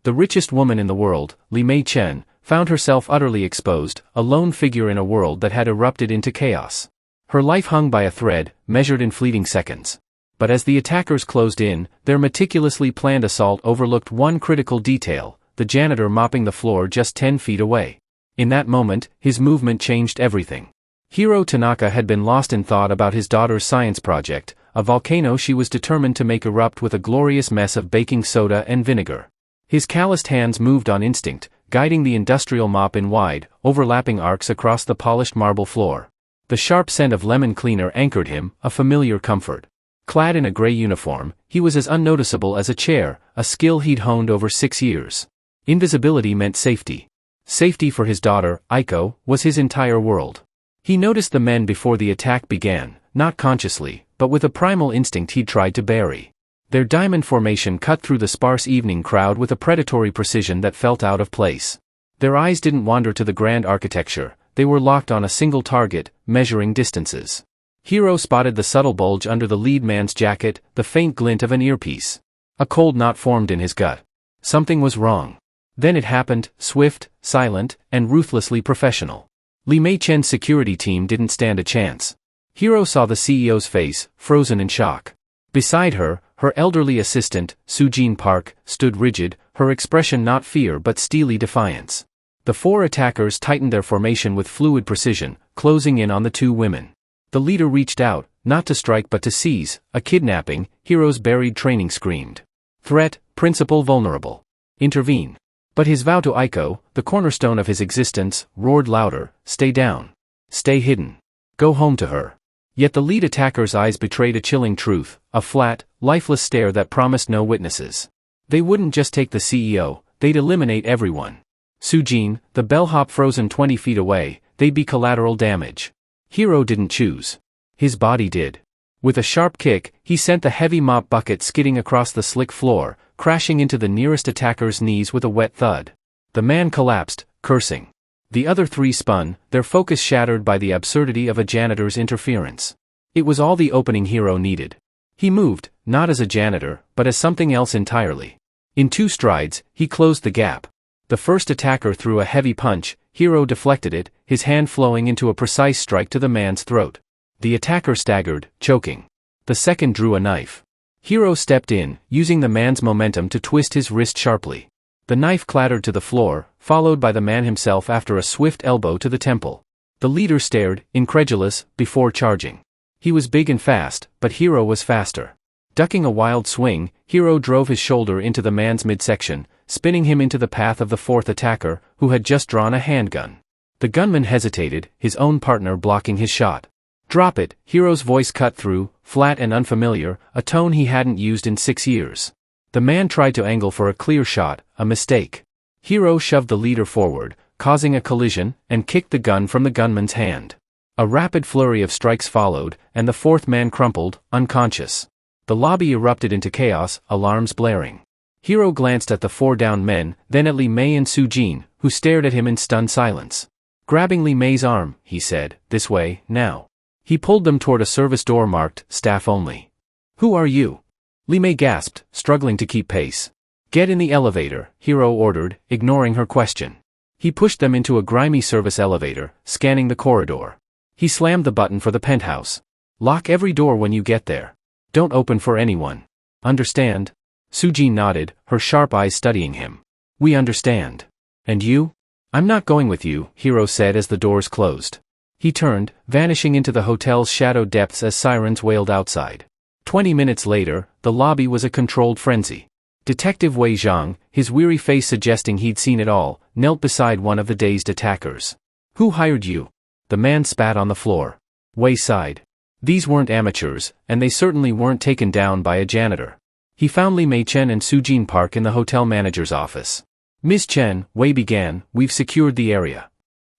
The richest woman in the world, Li Mei Chen, found herself utterly exposed, a lone figure in a world that had erupted into chaos. Her life hung by a thread, measured in fleeting seconds. But as the attackers closed in, their meticulously planned assault overlooked one critical detail: the janitor mopping the floor just 10 feet away. In that moment, his movement changed everything. Hiro Tanaka had been lost in thought about his daughter's science project, a volcano she was determined to make erupt with a glorious mess of baking soda and vinegar. His calloused hands moved on instinct, guiding the industrial mop in wide, overlapping arcs across the polished marble floor. The sharp scent of lemon cleaner anchored him, a familiar comfort. Clad in a gray uniform, he was as unnoticeable as a chair, a skill he'd honed over 6 years. Invisibility meant safety. Safety for his daughter, Aiko, was his entire world. He noticed the men before the attack began, not consciously, but with a primal instinct he'd tried to bury. Their diamond formation cut through the sparse evening crowd with a predatory precision that felt out of place. Their eyes didn't wander to the grand architecture, they were locked on a single target, measuring distances. Hiro spotted the subtle bulge under the lead man's jacket, the faint glint of an earpiece. A cold knot formed in his gut. Something was wrong. Then it happened, swift, silent, and ruthlessly professional. Li Mei Chen's security team didn't stand a chance. Hiro saw the CEO's face, frozen in shock. Beside her, her elderly assistant, Sujin Park, stood rigid, her expression not fear but steely defiance. The 4 attackers tightened their formation with fluid precision, closing in on the 2 women. The leader reached out, not to strike but to seize, a kidnapping, Hiro's buried training screamed. Threat, principal vulnerable. Intervene. But his vow to Aiko, the cornerstone of his existence, roared louder: stay down. Stay hidden. Go home to her. Yet the lead attacker's eyes betrayed a chilling truth, a flat, lifeless stare that promised no witnesses. They wouldn't just take the CEO, they'd eliminate everyone. Sujin, the bellhop frozen 20 feet away, they'd be collateral damage. Hiro didn't choose. His body did. With a sharp kick, he sent the heavy mop bucket skidding across the slick floor, crashing into the nearest attacker's knees with a wet thud. The man collapsed, cursing. The other 3 spun, their focus shattered by the absurdity of a janitor's interference. It was all the opening Hiro needed. He moved, not as a janitor, but as something else entirely. In 2 strides, he closed the gap. The first attacker threw a heavy punch, Hiro deflected it, his hand flowing into a precise strike to the man's throat. The attacker staggered, choking. The second drew a knife. Hiro stepped in, using the man's momentum to twist his wrist sharply. The knife clattered to the floor, followed by the man himself after a swift elbow to the temple. The leader stared, incredulous, before charging. He was big and fast, but Hiro was faster. Ducking a wild swing, Hiro drove his shoulder into the man's midsection, spinning him into the path of the 4th attacker, who had just drawn a handgun. The gunman hesitated, his own partner blocking his shot. Drop it, Hiro's voice cut through, flat and unfamiliar, a tone he hadn't used in 6 years. The man tried to angle for a clear shot, a mistake. Hiro shoved the leader forward, causing a collision, and kicked the gun from the gunman's hand. A rapid flurry of strikes followed, and the 4th man crumpled, unconscious. The lobby erupted into chaos, alarms blaring. Hiro glanced at the 4 downed men, then at Li Mei and Sujin, who stared at him in stunned silence. Grabbing Li Mei's arm, he said, "This way, now." He pulled them toward a service door marked, "Staff only." "Who are you?" Li Mei gasped, struggling to keep pace. "Get in the elevator," Hiro ordered, ignoring her question. He pushed them into a grimy service elevator, scanning the corridor. He slammed the button for the penthouse. "Lock every door when you get there. Don't open for anyone. Understand?" Sujin nodded, her sharp eyes studying him. "We understand. And you?" "I'm not going with you," Hiro said as the doors closed. He turned, vanishing into the hotel's shadowed depths as sirens wailed outside. 20 minutes later, the lobby was a controlled frenzy. Detective Wei Zhang, his weary face suggesting he'd seen it all, knelt beside one of the dazed attackers. "Who hired you?" The man spat on the floor. Wei sighed. These weren't amateurs, and they certainly weren't taken down by a janitor. He found Li Mei Chen and Sujin Park in the hotel manager's office. "Ms. Chen," Wei began, "we've secured the area.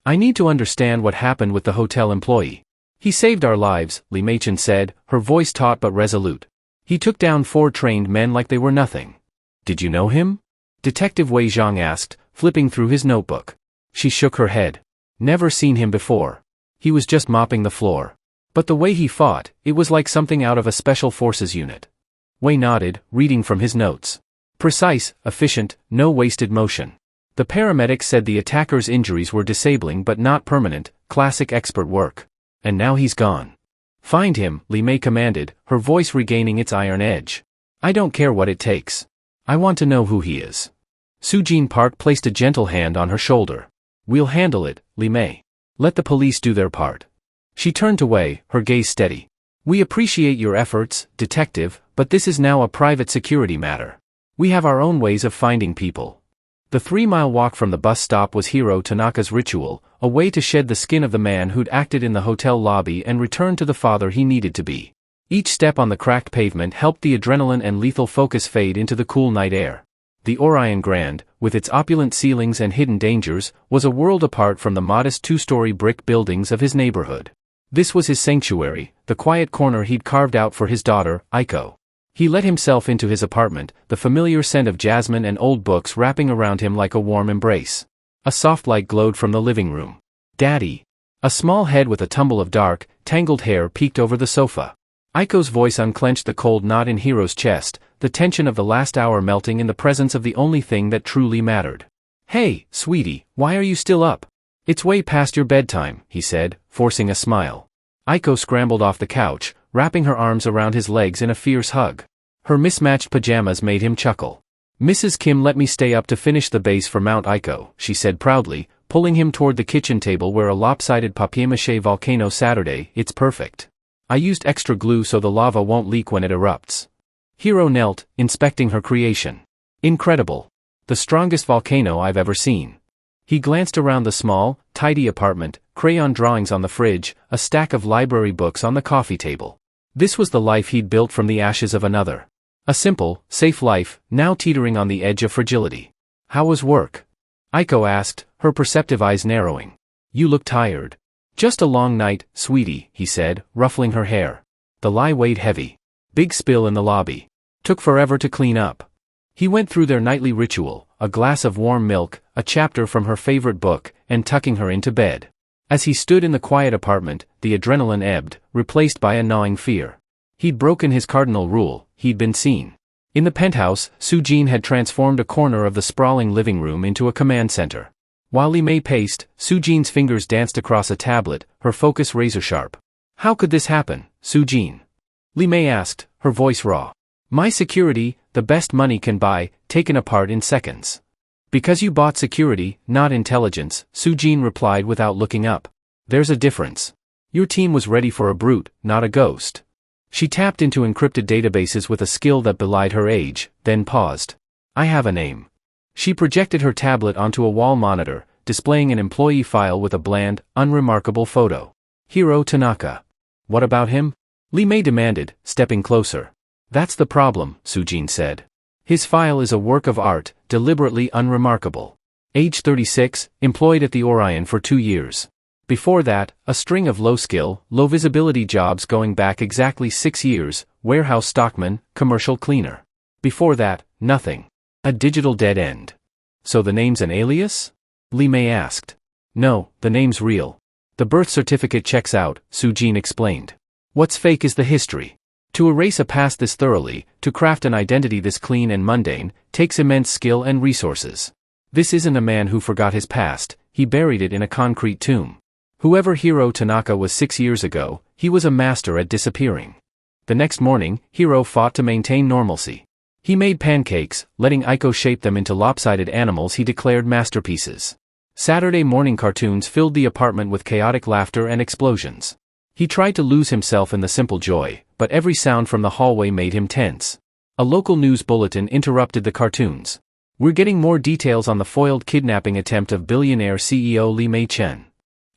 I need to understand what happened with the hotel employee." "He saved our lives," Li Mei Chen said, her voice taut but resolute. "He took down 4 trained men like they were nothing." "Did you know him?" Detective Wei Zhang asked, flipping through his notebook. She shook her head. "Never seen him before. He was just mopping the floor. But the way he fought, it was like something out of a special forces unit." Wei nodded, reading from his notes. Precise, efficient, no wasted motion. The paramedics said the attacker's injuries were disabling but not permanent, classic expert work. And now he's gone. Find him, Li Mei commanded, her voice regaining its iron edge. I don't care what it takes. I want to know who he is. Su-Jin Park placed a gentle hand on her shoulder. We'll handle it, Li Mei. Let the police do their part. She turned away, her gaze steady. We appreciate your efforts, detective, but this is now a private security matter. We have our own ways of finding people. The 3-mile walk from the bus stop was Hiro Tanaka's ritual, a way to shed the skin of the man who'd acted in the hotel lobby and return to the father he needed to be. Each step on the cracked pavement helped the adrenaline and lethal focus fade into the cool night air. The Orion Grand, with its opulent ceilings and hidden dangers, was a world apart from the modest 2-story brick buildings of his neighborhood. This was his sanctuary, the quiet corner he'd carved out for his daughter, Aiko. He let himself into his apartment, the familiar scent of jasmine and old books wrapping around him like a warm embrace. A soft light glowed from the living room. Daddy. A small head with a tumble of dark, tangled hair peeked over the sofa. Aiko's voice unclenched the cold knot in Hiro's chest, the tension of the last hour melting in the presence of the only thing that truly mattered. Hey, sweetie, why are you still up? It's way past your bedtime, he said, forcing a smile. Aiko scrambled off the couch, wrapping her arms around his legs in a fierce hug. Her mismatched pajamas made him chuckle. Mrs. Kim let me stay up to finish the base for Mount Aiko, she said proudly, pulling him toward the kitchen table where a lopsided papier-mâché volcano Saturday. It's perfect. I used extra glue so the lava won't leak when it erupts. Hiro knelt, inspecting her creation. Incredible. The strongest volcano I've ever seen. He glanced around the small, tidy apartment, crayon drawings on the fridge, a stack of library books on the coffee table. This was the life he'd built from the ashes of another. A simple, safe life, now teetering on the edge of fragility. How was work? Aiko asked, her perceptive eyes narrowing. You look tired. Just a long night, sweetie, he said, ruffling her hair. The lie weighed heavy. Big spill in the lobby. Took forever to clean up. He went through their nightly ritual, a glass of warm milk, a chapter from her favorite book, and tucking her into bed. As he stood in the quiet apartment, the adrenaline ebbed, replaced by a gnawing fear. He'd broken his cardinal rule, he'd been seen. In the penthouse, Su-Jin had transformed a corner of the sprawling living room into a command center. While Li Mei paced, Su-Jin's fingers danced across a tablet, her focus razor-sharp. How could this happen, Su-Jin? Li Mei asked, her voice raw. My security, the best money can buy, taken apart in seconds. Because you bought security, not intelligence, Su-Jin replied without looking up. There's a difference. Your team was ready for a brute, not a ghost. She tapped into encrypted databases with a skill that belied her age, then paused. I have a name. She projected her tablet onto a wall monitor, displaying an employee file with a bland, unremarkable photo. Hiro Tanaka. What about him? Li Mei demanded, stepping closer. That's the problem, Su-Jin said. His file is a work of art, deliberately unremarkable. Age 36, employed at the Orion for 2 years. Before that, a string of low-skill, low-visibility jobs going back exactly 6 years, warehouse stockman, commercial cleaner. Before that, nothing. A digital dead end. So the name's an alias? Li Mei asked. No, the name's real. The birth certificate checks out, Su-Jin explained. What's fake is the history. To erase a past this thoroughly, to craft an identity this clean and mundane, takes immense skill and resources. This isn't a man who forgot his past, he buried it in a concrete tomb. Whoever Hiro Tanaka was 6 years ago, he was a master at disappearing. The next morning, Hiro fought to maintain normalcy. He made pancakes, letting Aiko shape them into lopsided animals he declared masterpieces. Saturday morning cartoons filled the apartment with chaotic laughter and explosions. He tried to lose himself in the simple joy, but every sound from the hallway made him tense. A local news bulletin interrupted the cartoons. We're getting more details on the foiled kidnapping attempt of billionaire CEO Li Mei Chen.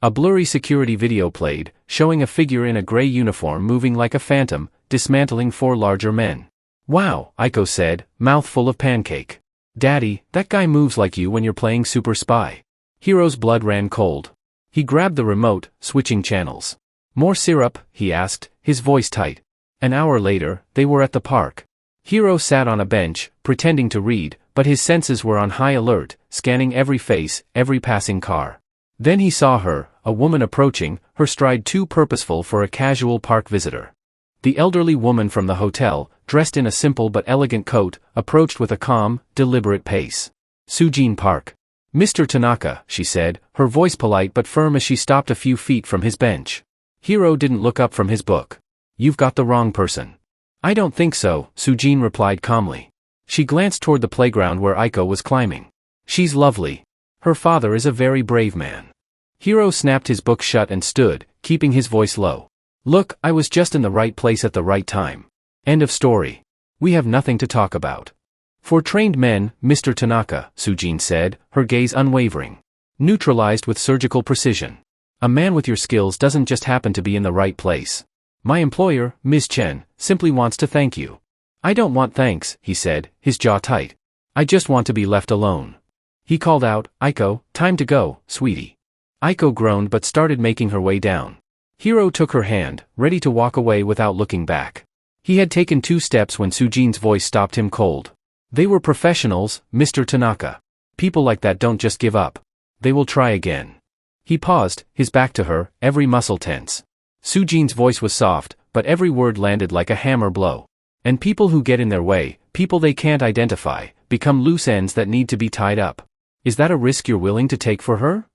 A blurry security video played, showing a figure in a gray uniform moving like a phantom, dismantling 4 larger men. Wow, Aiko said, mouth full of pancake. Daddy, that guy moves like you when you're playing Super Spy. Hiro's blood ran cold. He grabbed the remote, switching channels. More syrup, he asked, his voice tight. An hour later, they were at the park. Hiro sat on a bench, pretending to read, but his senses were on high alert, scanning every face, every passing car. Then he saw her, a woman approaching, her stride too purposeful for a casual park visitor. The elderly woman from the hotel, dressed in a simple but elegant coat, approached with a calm, deliberate pace. Sujin Park. Mr. Tanaka, she said, her voice polite but firm as she stopped a few feet from his bench. Hiro didn't look up from his book. You've got the wrong person. I don't think so, Sujin replied calmly. She glanced toward the playground where Aiko was climbing. She's lovely. Her father is a very brave man. Hiro snapped his book shut and stood, keeping his voice low. Look, I was just in the right place at the right time. End of story. We have nothing to talk about. For trained men, Mr. Tanaka, Sujin said, her gaze unwavering. Neutralized with surgical precision. A man with your skills doesn't just happen to be in the right place. My employer, Ms. Chen, simply wants to thank you. I don't want thanks, he said, his jaw tight. I just want to be left alone. He called out, Aiko, time to go, sweetie. Aiko groaned but started making her way down. Hiro took her hand, ready to walk away without looking back. He had taken 2 steps when Sujin's voice stopped him cold. They were professionals, Mr. Tanaka. People like that don't just give up. They will try again. He paused, his back to her, every muscle tense. Sujin's voice was soft, but every word landed like a hammer blow. And people who get in their way, people they can't identify, become loose ends that need to be tied up. Is that a risk you're willing to take for her?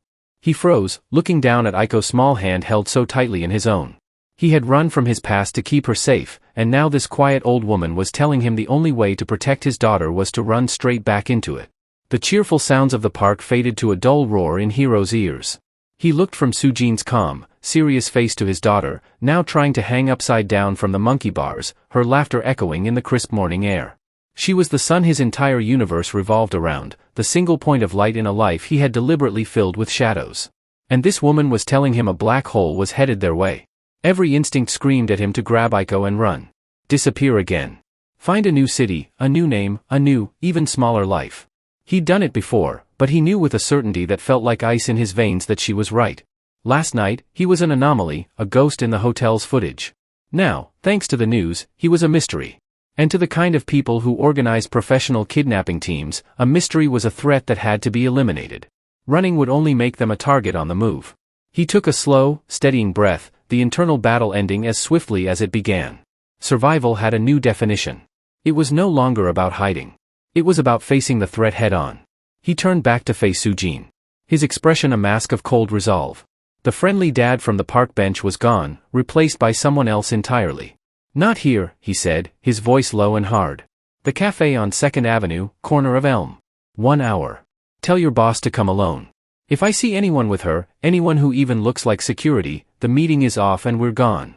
He froze, looking down at Aiko's small hand held so tightly in his own. He had run from his past to keep her safe, and now this quiet old woman was telling him the only way to protect his daughter was to run straight back into it. The cheerful sounds of the park faded to a dull roar in Hiro's ears. He looked from Sujin's calm, serious face to his daughter, now trying to hang upside down from the monkey bars, her laughter echoing in the crisp morning air. She was the sun his entire universe revolved around, the single point of light in a life he had deliberately filled with shadows. And this woman was telling him a black hole was headed their way. Every instinct screamed at him to grab Aiko and run. Disappear again. Find a new city, a new name, a new, even smaller life. He'd done it before, but he knew with a certainty that felt like ice in his veins that she was right. Last night, he was an anomaly, a ghost in the hotel's footage. Now, thanks to the news, he was a mystery. And to the kind of people who organize professional kidnapping teams, a mystery was a threat that had to be eliminated. Running would only make them a target on the move. He took a slow, steadying breath, the internal battle ending as swiftly as it began. Survival had a new definition. It was no longer about hiding. It was about facing the threat head-on. He turned back to face Sujin. His expression a mask of cold resolve. The friendly dad from the park bench was gone, replaced by someone else entirely. Not here, he said, his voice low and hard. The cafe on 2nd Avenue, corner of Elm. 1 hour. Tell your boss to come alone. If I see anyone with her, anyone who even looks like security, the meeting is off and we're gone.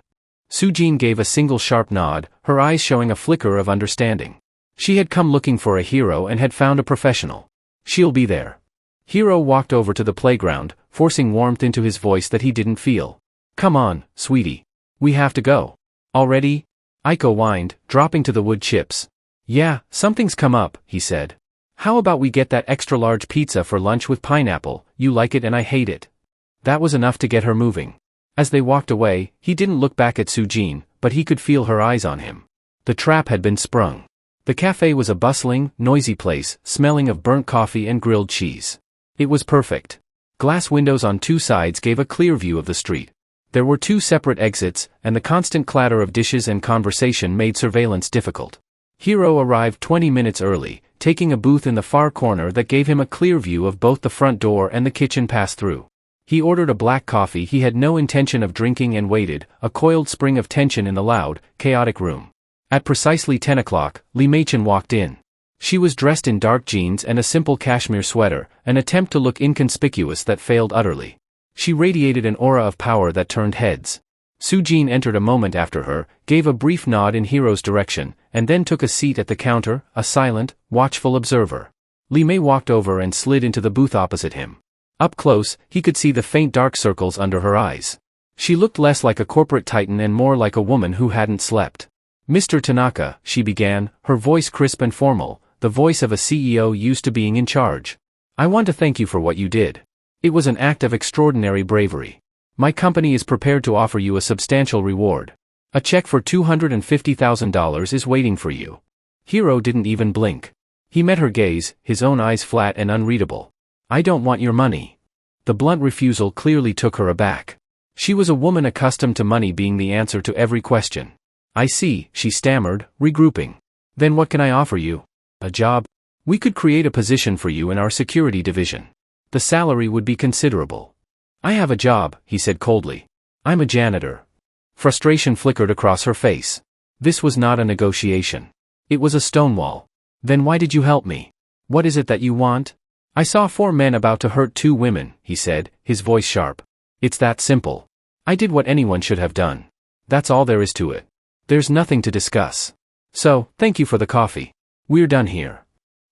Sujin gave a single sharp nod, her eyes showing a flicker of understanding. She had come looking for a hero and had found a professional. She'll be there. Hiro walked over to the playground, forcing warmth into his voice that he didn't feel. Come on, sweetie. We have to go. Already? Aiko whined, dropping to the wood chips. Yeah, something's come up, he said. How about we get that extra-large pizza for lunch with pineapple, you like it and I hate it. That was enough to get her moving. As they walked away, he didn't look back at Sujin, but he could feel her eyes on him. The trap had been sprung. The cafe was a bustling, noisy place, smelling of burnt coffee and grilled cheese. It was perfect. Glass windows on 2 sides gave a clear view of the street. There were 2 separate exits, and the constant clatter of dishes and conversation made surveillance difficult. Hiro arrived 20 minutes early, taking a booth in the far corner that gave him a clear view of both the front door and the kitchen pass-through. He ordered a black coffee he had no intention of drinking and waited, a coiled spring of tension in the loud, chaotic room. At precisely 10 o'clock, Lee Mei-chan walked in. She was dressed in dark jeans and a simple cashmere sweater, an attempt to look inconspicuous that failed utterly. She radiated an aura of power that turned heads. Sujin entered a moment after her, gave a brief nod in Hiro's direction, and then took a seat at the counter, a silent, watchful observer. Lee Mei walked over and slid into the booth opposite him. Up close, he could see the faint dark circles under her eyes. She looked less like a corporate titan and more like a woman who hadn't slept. Mr. Tanaka, she began, her voice crisp and formal, the voice of a CEO used to being in charge. I want to thank you for what you did. It was an act of extraordinary bravery. My company is prepared to offer you a substantial reward. A check for $250,000 is waiting for you. Hiro didn't even blink. He met her gaze, his own eyes flat and unreadable. I don't want your money. The blunt refusal clearly took her aback. She was a woman accustomed to money being the answer to every question. I see, she stammered, regrouping. Then what can I offer you? A job? We could create a position for you in our security division. The salary would be considerable. I have a job, he said coldly. I'm a janitor. Frustration flickered across her face. This was not a negotiation. It was a stonewall. Then why did you help me? What is it that you want? I saw 4 men about to hurt 2 women, he said, his voice sharp. It's that simple. I did what anyone should have done. That's all there is to it. There's nothing to discuss. So, thank you for the coffee. We're done here.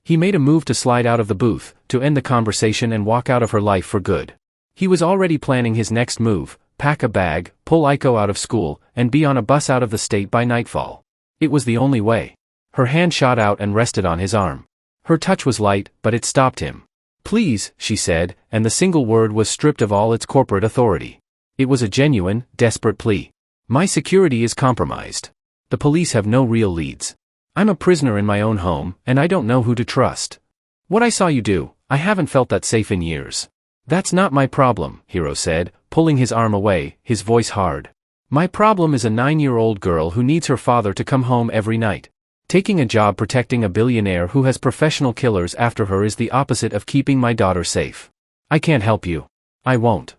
He made a move to slide out of the booth, to end the conversation and walk out of her life for good. He was already planning his next move: pack a bag, pull Aiko out of school, and be on a bus out of the state by nightfall. It was the only way. Her hand shot out and rested on his arm. Her touch was light, but it stopped him. Please, she said, and the single word was stripped of all its corporate authority. It was a genuine, desperate plea. My security is compromised. The police have no real leads. I'm a prisoner in my own home, and I don't know who to trust. What I saw you do, I haven't felt that safe in years. That's not my problem, Hiro said, pulling his arm away, his voice hard. My problem is a 9-year-old girl who needs her father to come home every night. Taking a job protecting a billionaire who has professional killers after her is the opposite of keeping my daughter safe. I can't help you. I won't.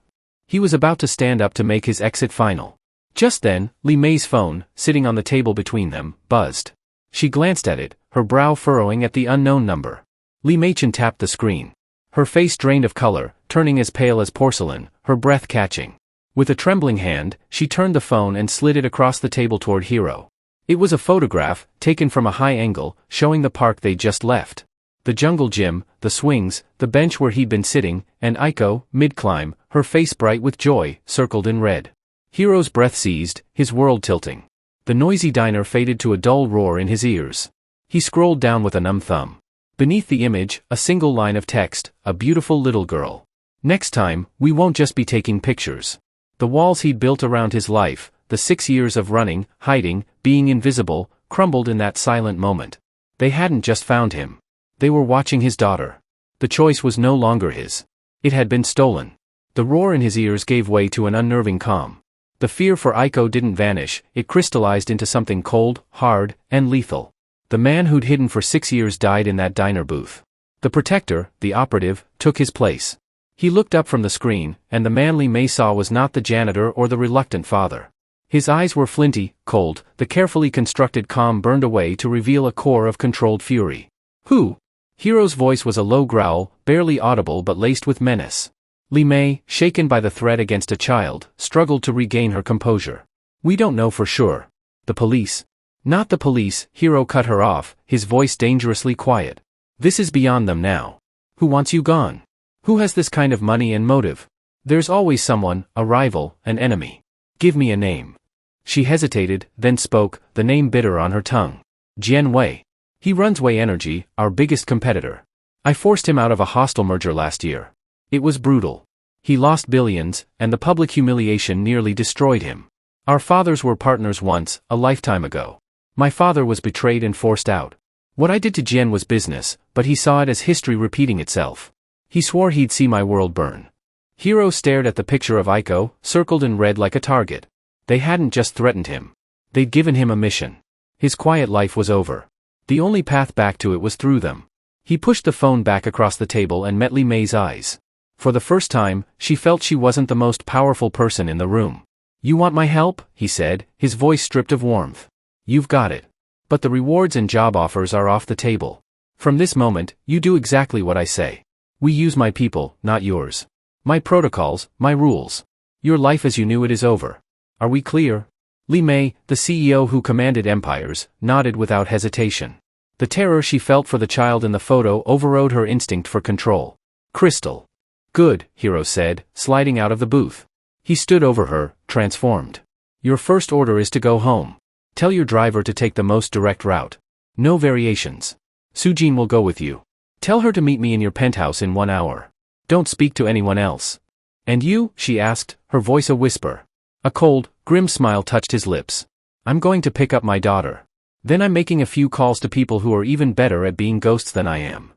He was about to stand up to make his exit final. Just then, Li Mei's phone, sitting on the table between them, buzzed. She glanced at it, her brow furrowing at the unknown number. Li Meichen tapped the screen. Her face drained of color, turning as pale as porcelain, her breath catching. With a trembling hand, she turned the phone and slid it across the table toward Hiro. It was a photograph, taken from a high angle, showing the park they'd just left. The jungle gym, the swings, the bench where he'd been sitting, and Aiko, mid-climb, her face bright with joy, circled in red. Hiro's breath seized, his world tilting. The noisy diner faded to a dull roar in his ears. He scrolled down with a numb thumb. Beneath the image, a single line of text: a beautiful little girl. Next time, we won't just be taking pictures. The walls he'd built around his life, the 6 years of running, hiding, being invisible, crumbled in that silent moment. They hadn't just found him. They were watching his daughter. The choice was no longer his. It had been stolen. The roar in his ears gave way to an unnerving calm. The fear for Aiko didn't vanish, it crystallized into something cold, hard, and lethal. The man who'd hidden for 6 years died in that diner booth. The protector, the operative, took his place. He looked up from the screen, and the man Li Mei saw was not the janitor or the reluctant father. His eyes were flinty, cold, the carefully constructed calm burned away to reveal a core of controlled fury. Who? Hiro's voice was a low growl, barely audible but laced with menace. Li Mei, shaken by the threat against a child, struggled to regain her composure. We don't know for sure. The police? Not the police, Hiro cut her off, his voice dangerously quiet. This is beyond them now. Who wants you gone? Who has this kind of money and motive? There's always someone, a rival, an enemy. Give me a name. She hesitated, then spoke, the name bitter on her tongue. Jian Wei. He runs Wei Energy, our biggest competitor. I forced him out of a hostile merger last year. It was brutal. He lost billions, and the public humiliation nearly destroyed him. Our fathers were partners once, a lifetime ago. My father was betrayed and forced out. What I did to Jian was business, but he saw it as history repeating itself. He swore he'd see my world burn. Hiro stared at the picture of Aiko, circled in red like a target. They hadn't just threatened him. They'd given him a mission. His quiet life was over. The only path back to it was through them. He pushed the phone back across the table and met Li Mei's eyes. For the first time, she felt she wasn't the most powerful person in the room. You want my help? He said, his voice stripped of warmth. You've got it. But the rewards and job offers are off the table. From this moment, you do exactly what I say. We use my people, not yours. My protocols, my rules. Your life as you knew it is over. Are we clear? Li Mei, the CEO who commanded empires, nodded without hesitation. The terror she felt for the child in the photo overrode her instinct for control. Crystal. Good, Hiro said, sliding out of the booth. He stood over her, transformed. Your first order is to go home. Tell your driver to take the most direct route. No variations. Sujin will go with you. Tell her to meet me in your penthouse in 1 hour. Don't speak to anyone else. And you? She asked, her voice a whisper. A cold, grim smile touched his lips. I'm going to pick up my daughter. Then I'm making a few calls to people who are even better at being ghosts than I am.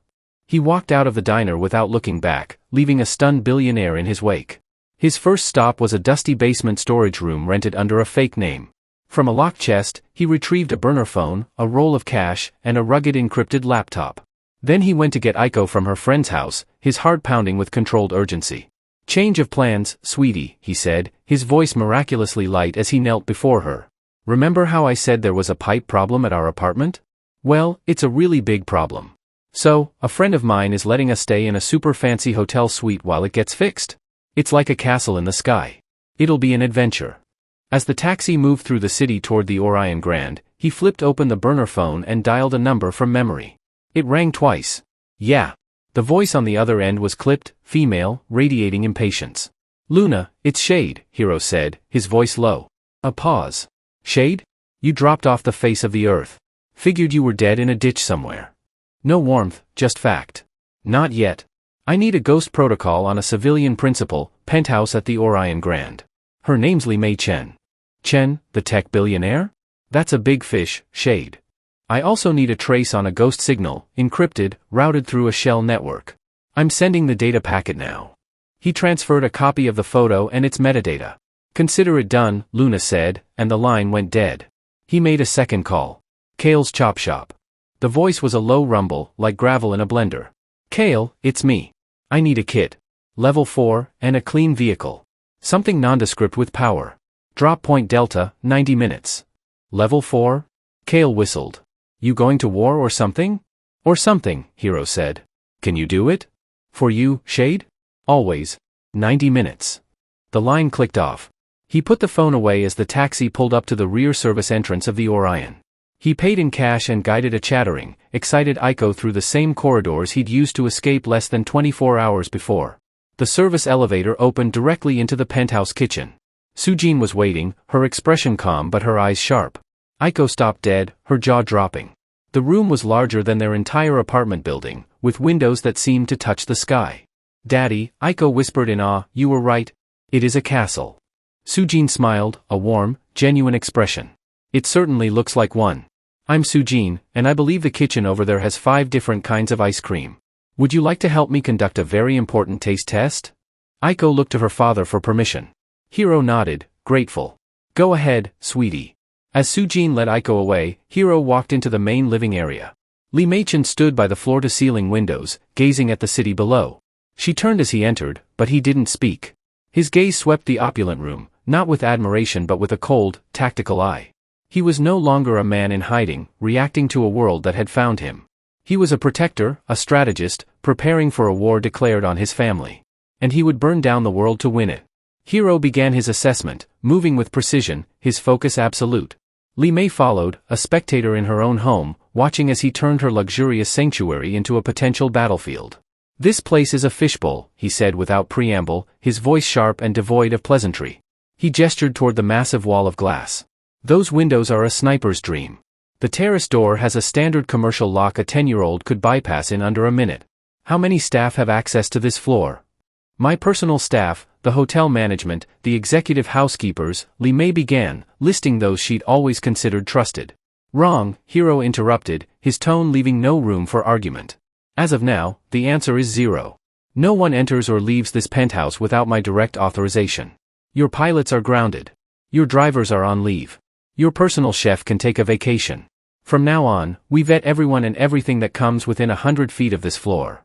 He walked out of the diner without looking back, leaving a stunned billionaire in his wake. His first stop was a dusty basement storage room rented under a fake name. From a locked chest, he retrieved a burner phone, a roll of cash, and a rugged encrypted laptop. Then he went to get Aiko from her friend's house, his heart pounding with controlled urgency. "Change of plans, sweetie," he said, his voice miraculously light as he knelt before her. "Remember how I said there was a pipe problem at our apartment? Well, it's a really big problem. So, a friend of mine is letting us stay in a super fancy hotel suite while it gets fixed. It's like a castle in the sky. It'll be an adventure." As the taxi moved through the city toward the Orion Grand, he flipped open the burner phone and dialed a number from memory. It rang twice. "Yeah." The voice on the other end was clipped, female, radiating impatience. "Luna, it's Shade," Hiro said, his voice low. A pause. "Shade? You dropped off the face of the earth. Figured you were dead in a ditch somewhere. No warmth, just fact." "Not yet. I need a ghost protocol on a civilian principal, penthouse at the Orion Grand. Her name's Li Mei Chen." "Chen, the tech billionaire? That's a big fish, Shade. I also need a trace on a ghost signal, encrypted, routed through a shell network. I'm sending the data packet now." He transferred a copy of the photo and its metadata. "Consider it done," Luna said, and the line went dead. He made a second call. "Kale's Chop Shop." The voice was a low rumble, like gravel in a blender. "Kale, it's me. I need a kit. Level 4, and a clean vehicle. Something nondescript with power. Drop point delta, 90 minutes. Level 4? Kale whistled. "You going to war or something?" "Or something," Hiro said. "Can you do it? For you, Shade?" "Always. 90 minutes. The line clicked off. He put the phone away as the taxi pulled up to the rear service entrance of the Orion. He paid in cash and guided a chattering, excited Aiko through the same corridors he'd used to escape less than 24 hours before. The service elevator opened directly into the penthouse kitchen. Sujin was waiting, her expression calm but her eyes sharp. Aiko stopped dead, her jaw dropping. The room was larger than their entire apartment building, with windows that seemed to touch the sky. "Daddy," Aiko whispered in awe, "you were right. It is a castle." Sujin smiled, a warm, genuine expression. "It certainly looks like one. I'm Sujin, and I believe the kitchen over there has 5 different kinds of ice cream. Would you like to help me conduct a very important taste test?" Aiko looked to her father for permission. Hiro nodded, grateful. "Go ahead, sweetie." As Sujin led Aiko away, Hiro walked into the main living area. Li Mei-chan stood by the floor-to-ceiling windows, gazing at the city below. She turned as he entered, but he didn't speak. His gaze swept the opulent room, not with admiration but with a cold, tactical eye. He was no longer a man in hiding, reacting to a world that had found him. He was a protector, a strategist, preparing for a war declared on his family. And he would burn down the world to win it. Hiro began his assessment, moving with precision, his focus absolute. Li Mei followed, a spectator in her own home, watching as he turned her luxurious sanctuary into a potential battlefield. "This place is a fishbowl," he said without preamble, his voice sharp and devoid of pleasantry. He gestured toward the massive wall of glass. "Those windows are a sniper's dream. The terrace door has a standard commercial lock a 10-year-old could bypass in under a minute. How many staff have access to this floor?" "My personal staff, the hotel management, the executive housekeepers," Li Mei began, listing those she'd always considered trusted. "Wrong," Hiro interrupted, his tone leaving no room for argument. "As of now, the answer is 0. No one enters or leaves this penthouse without my direct authorization. Your pilots are grounded. Your drivers are on leave. Your personal chef can take a vacation. From now on, we vet everyone and everything that comes within 100 feet of this floor."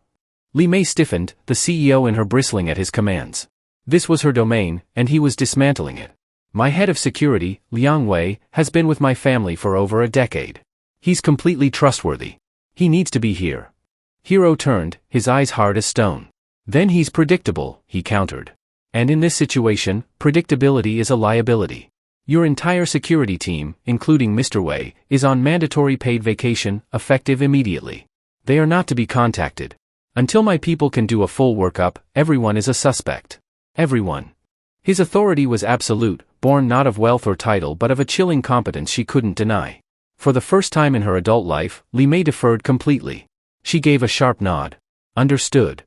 Li Mei stiffened, the CEO in her bristling at his commands. This was her domain, and he was dismantling it. "My head of security, Liang Wei, has been with my family for over a decade. He's completely trustworthy. He needs to be here." Hiro turned, his eyes hard as stone. "Then he's predictable," he countered. "And in this situation, predictability is a liability. Your entire security team, including Mr. Wei, is on mandatory paid vacation, effective immediately. They are not to be contacted. Until my people can do a full workup, everyone is a suspect. Everyone." His authority was absolute, born not of wealth or title but of a chilling competence she couldn't deny. For the first time in her adult life, Li Mei deferred completely. She gave a sharp nod. "Understood."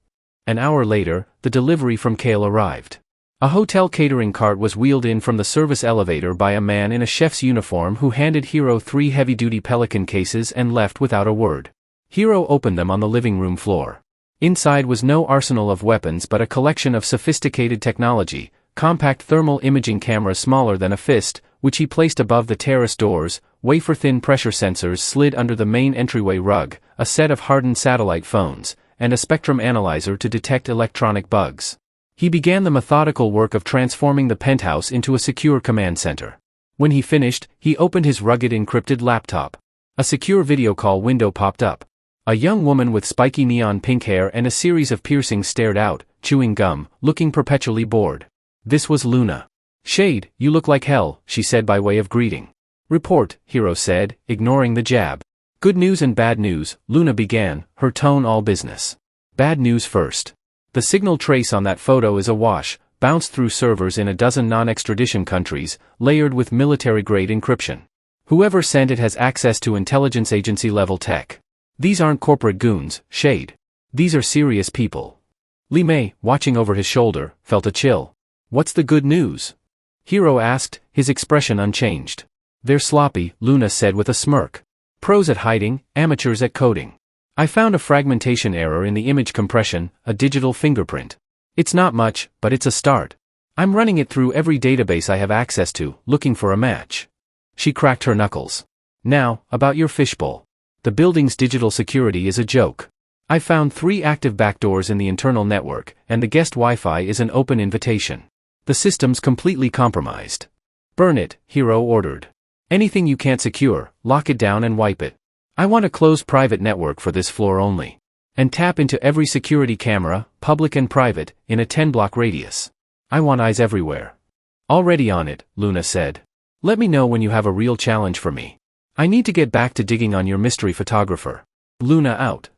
An hour later, the delivery from Kale arrived. A hotel catering cart was wheeled in from the service elevator by a man in a chef's uniform who handed Hiro 3 heavy-duty Pelican cases and left without a word. Hiro opened them on the living room floor. Inside was no arsenal of weapons but a collection of sophisticated technology, compact thermal imaging camera smaller than a fist, which he placed above the terrace doors, wafer-thin pressure sensors slid under the main entryway rug, a set of hardened satellite phones, and a spectrum analyzer to detect electronic bugs. He began the methodical work of transforming the penthouse into a secure command center. When he finished, he opened his rugged encrypted laptop. A secure video call window popped up. A young woman with spiky neon pink hair and a series of piercings stared out, chewing gum, looking perpetually bored. This was Luna. "Shade, you look like hell," she said by way of greeting. "Report," Hiro said, ignoring the jab. "Good news and bad news," Luna began, her tone all business. "Bad news first. The signal trace on that photo is awash, bounced through servers in a dozen non-extradition countries, layered with military-grade encryption. Whoever sent it has access to intelligence agency-level tech. These aren't corporate goons, Shade. These are serious people." Li Mei, watching over his shoulder, felt a chill. "What's the good news?" Hiro asked, his expression unchanged. "They're sloppy," Luna said with a smirk. "Pros at hiding, amateurs at coding. I found a fragmentation error in the image compression, a digital fingerprint. It's not much, but it's a start. I'm running it through every database I have access to, looking for a match." She cracked her knuckles. "Now, about your fishbowl. The building's digital security is a joke. I found 3 active backdoors in the internal network, and the guest Wi-Fi is an open invitation. The system's completely compromised. Burn it," Hiro ordered. "Anything you can't secure, lock it down and wipe it. I want a closed private network for this floor only. And tap into every security camera, public and private, in a 10-block radius. I want eyes everywhere." "Already on it," Luna said. "Let me know when you have a real challenge for me. I need to get back to digging on your mystery photographer." Luna out.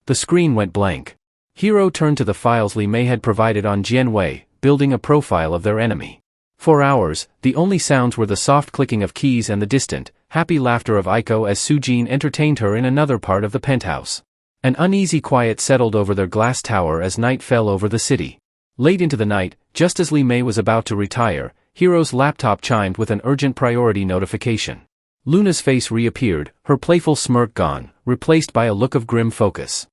The screen went blank. Hiro turned to the files Li Mei had provided on Jianwei, building a profile of their enemy. For hours, the only sounds were the soft clicking of keys and the distant, happy laughter of Aiko as Sujin entertained her in another part of the penthouse. An uneasy quiet settled over their glass tower as night fell over the city. Late into the night, just as Li Mei was about to retire, Hiro's laptop chimed with an urgent priority notification. Luna's face reappeared, her playful smirk gone, replaced by a look of grim focus.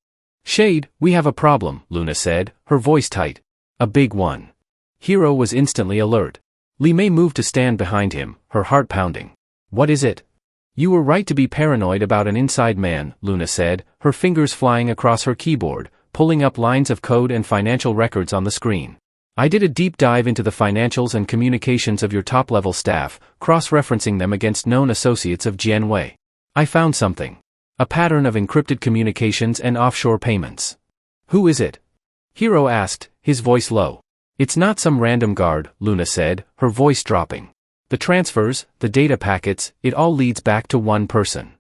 "Shade, we have a problem," Luna said, her voice tight. "A big one." Hiro was instantly alert. Li Mei moved to stand behind him, her heart pounding. "What is it?" "You were right to be paranoid about an inside man," Luna said, her fingers flying across her keyboard, pulling up lines of code and financial records on the screen. "I did a deep dive into the financials and communications of your top-level staff, cross-referencing them against known associates of Jianwei. I found something. A pattern of encrypted communications and offshore payments." "Who is it?" Hiro asked, his voice low. "It's not some random guard," Luna said, her voice dropping. "The transfers, the data packets, it all leads back to one person."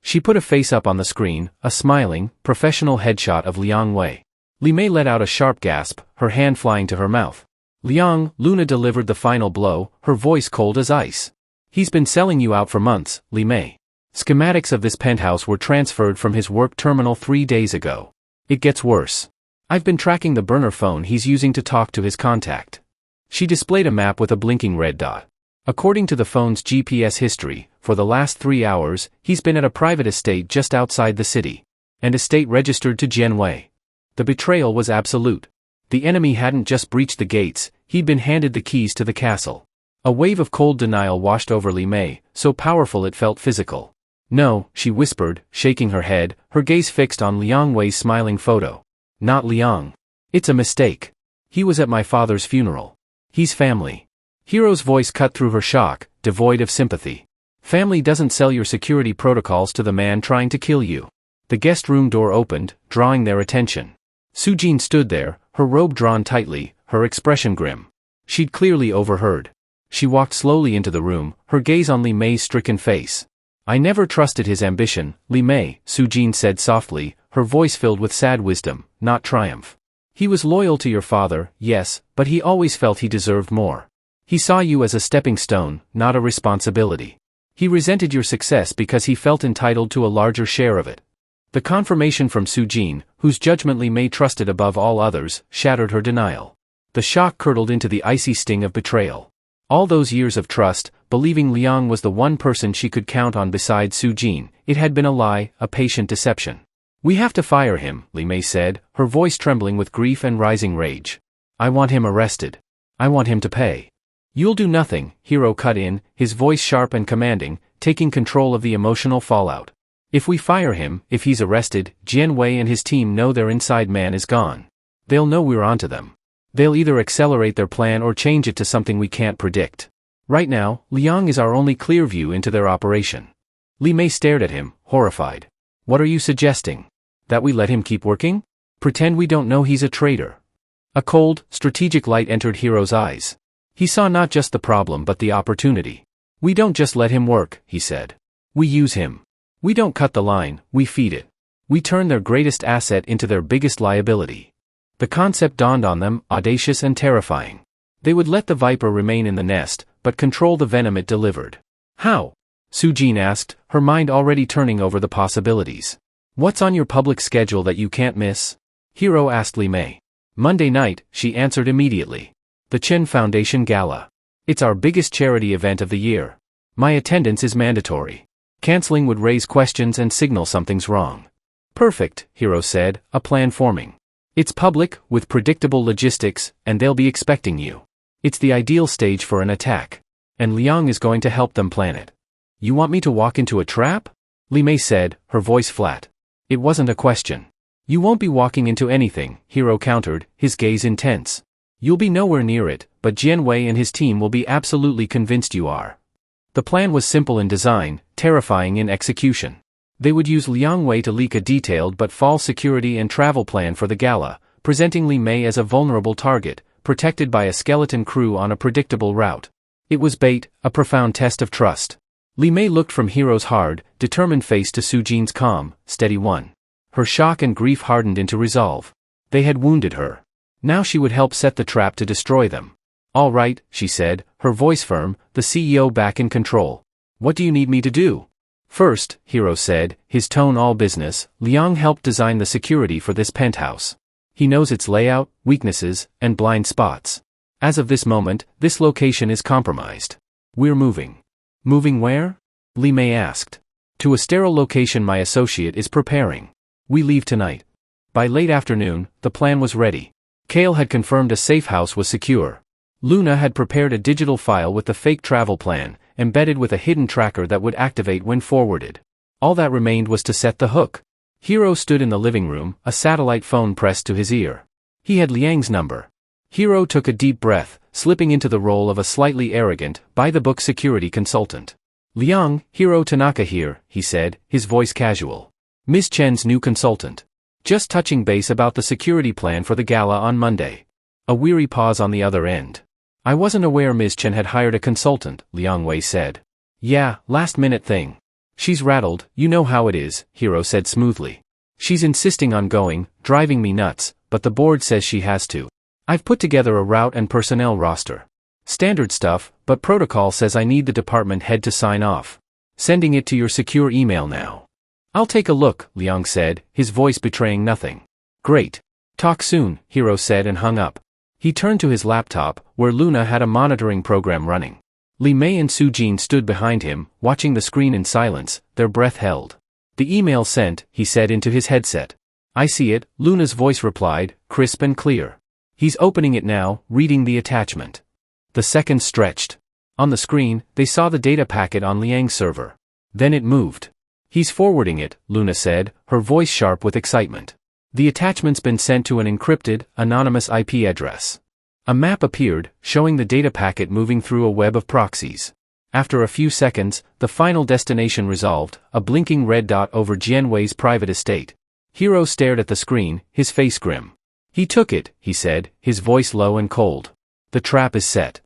She put a face up on the screen, a smiling, professional headshot of Liang Wei. Li Mei let out a sharp gasp, her hand flying to her mouth. "Liang," Luna delivered the final blow, her voice cold as ice. "He's been selling you out for months, Li Mei. Schematics of this penthouse were transferred from his work terminal 3 days ago. It gets worse. I've been tracking the burner phone he's using to talk to his contact." She displayed a map with a blinking red dot. According to the phone's GPS history, for the last 3 hours, he's been at a private estate just outside the city. An estate registered to Jianwei. The betrayal was absolute. The enemy hadn't just breached the gates, he'd been handed the keys to the castle. A wave of cold denial washed over Li Mei, so powerful it felt physical. "No," she whispered, shaking her head, her gaze fixed on Liang Wei's smiling photo. "Not Liang. It's a mistake. He was at my father's funeral. He's family." Hiro's voice cut through her shock, devoid of sympathy. "Family doesn't sell your security protocols to the man trying to kill you." The guest room door opened, drawing their attention. Sujin stood there, her robe drawn tightly, her expression grim. She'd clearly overheard. She walked slowly into the room, her gaze on Li Mei's stricken face. "I never trusted his ambition, Li Mei," Sujin said softly, her voice filled with sad wisdom, not triumph. "He was loyal to your father, yes, but he always felt he deserved more. He saw you as a stepping stone, not a responsibility. He resented your success because he felt entitled to a larger share of it." The confirmation from Sujin, whose judgment Li Mei trusted above all others, shattered her denial. The shock curdled into the icy sting of betrayal. All those years of trust, believing Liang was the one person she could count on besides Sujin, it had been a lie, a patient deception. "We have to fire him," Li Mei said, her voice trembling with grief and rising rage. "I want him arrested. I want him to pay. You'll do nothing, Hero cut in, his voice sharp and commanding, taking control of the emotional fallout. If we fire him, if he's arrested, Jian Wei and his team know their inside man is gone. They'll know we're onto them. They'll either accelerate their plan or change it to something we can't predict. Right now, Liang is our only clear view into their operation. Li Mei stared at him, horrified. What are you suggesting? That we let him keep working? Pretend we don't know he's a traitor? A cold, strategic light entered Hero's eyes. He saw not just the problem but the opportunity. We don't just let him work, he said. We use him. We don't cut the line, we feed it. We turn their greatest asset into their biggest liability. The concept dawned on them, audacious and terrifying. They would let the viper remain in the nest, but control the venom it delivered. How? Su Jin asked, her mind already turning over the possibilities. What's on your public schedule that you can't miss? Hero asked Li Mei. Monday night, she answered immediately. The Chen Foundation Gala. It's our biggest charity event of the year. My attendance is mandatory. Canceling would raise questions and signal something's wrong. Perfect, Hero said, a plan forming. It's public, with predictable logistics, and they'll be expecting you. It's the ideal stage for an attack. And Liang is going to help them plan it. You want me to walk into a trap? Li Mei said, her voice flat. It wasn't a question. You won't be walking into anything, Hero countered, his gaze intense. You'll be nowhere near it, but Jian Wei and his team will be absolutely convinced you are. The plan was simple in design, terrifying in execution. They would use Liang Wei to leak a detailed but false security and travel plan for the gala, presenting Li Mei as a vulnerable target, protected by a skeleton crew on a predictable route. It was bait, a profound test of trust. Li Mei looked from Hero's hard, determined face to Su Jin's calm, steady one. Her shock and grief hardened into resolve. They had wounded her. Now she would help set the trap to destroy them. All right, she said, her voice firm, the CEO back in control. What do you need me to do? First, Hero said, his tone all business, Liang helped design the security for this penthouse. He knows its layout, weaknesses, and blind spots. As of this moment, this location is compromised. We're moving. Moving where? Li Mei asked. To a sterile location my associate is preparing. We leave tonight. By late afternoon, the plan was ready. Kale had confirmed a safe house was secure. Luna had prepared a digital file with the fake travel plan, embedded with a hidden tracker that would activate when forwarded. All that remained was to set the hook. Hero stood in the living room, a satellite phone pressed to his ear. He had Liang's number. Hero took a deep breath, slipping into the role of a slightly arrogant, by-the-book security consultant. Liang, Hiro Tanaka here, he said, his voice casual. Ms. Chen's new consultant. Just touching base about the security plan for the gala on Monday. A weary pause on the other end. I wasn't aware Ms. Chen had hired a consultant, Liang Wei said. Yeah, last-minute thing. She's rattled, you know how it is, Hiro said smoothly. She's insisting on going, driving me nuts, but the board says she has to. I've put together a route and personnel roster. Standard stuff, but protocol says I need the department head to sign off. Sending it to your secure email now. I'll take a look, Liang said, his voice betraying nothing. Great. Talk soon, Hiro said and hung up. He turned to his laptop, where Luna had a monitoring program running. Li Mei and Su Jin stood behind him, watching the screen in silence, their breath held. The email sent, he said into his headset. I see it, Luna's voice replied, crisp and clear. He's opening it now, reading the attachment. The seconds stretched. On the screen, they saw the data packet on Liang's server. Then it moved. He's forwarding it, Luna said, her voice sharp with excitement. The attachment's been sent to an encrypted, anonymous IP address. A map appeared, showing the data packet moving through a web of proxies. After a few seconds, the final destination resolved, a blinking red dot over Jian Wei's private estate. Hiro stared at the screen, his face grim. He took it, he said, his voice low and cold. The trap is set.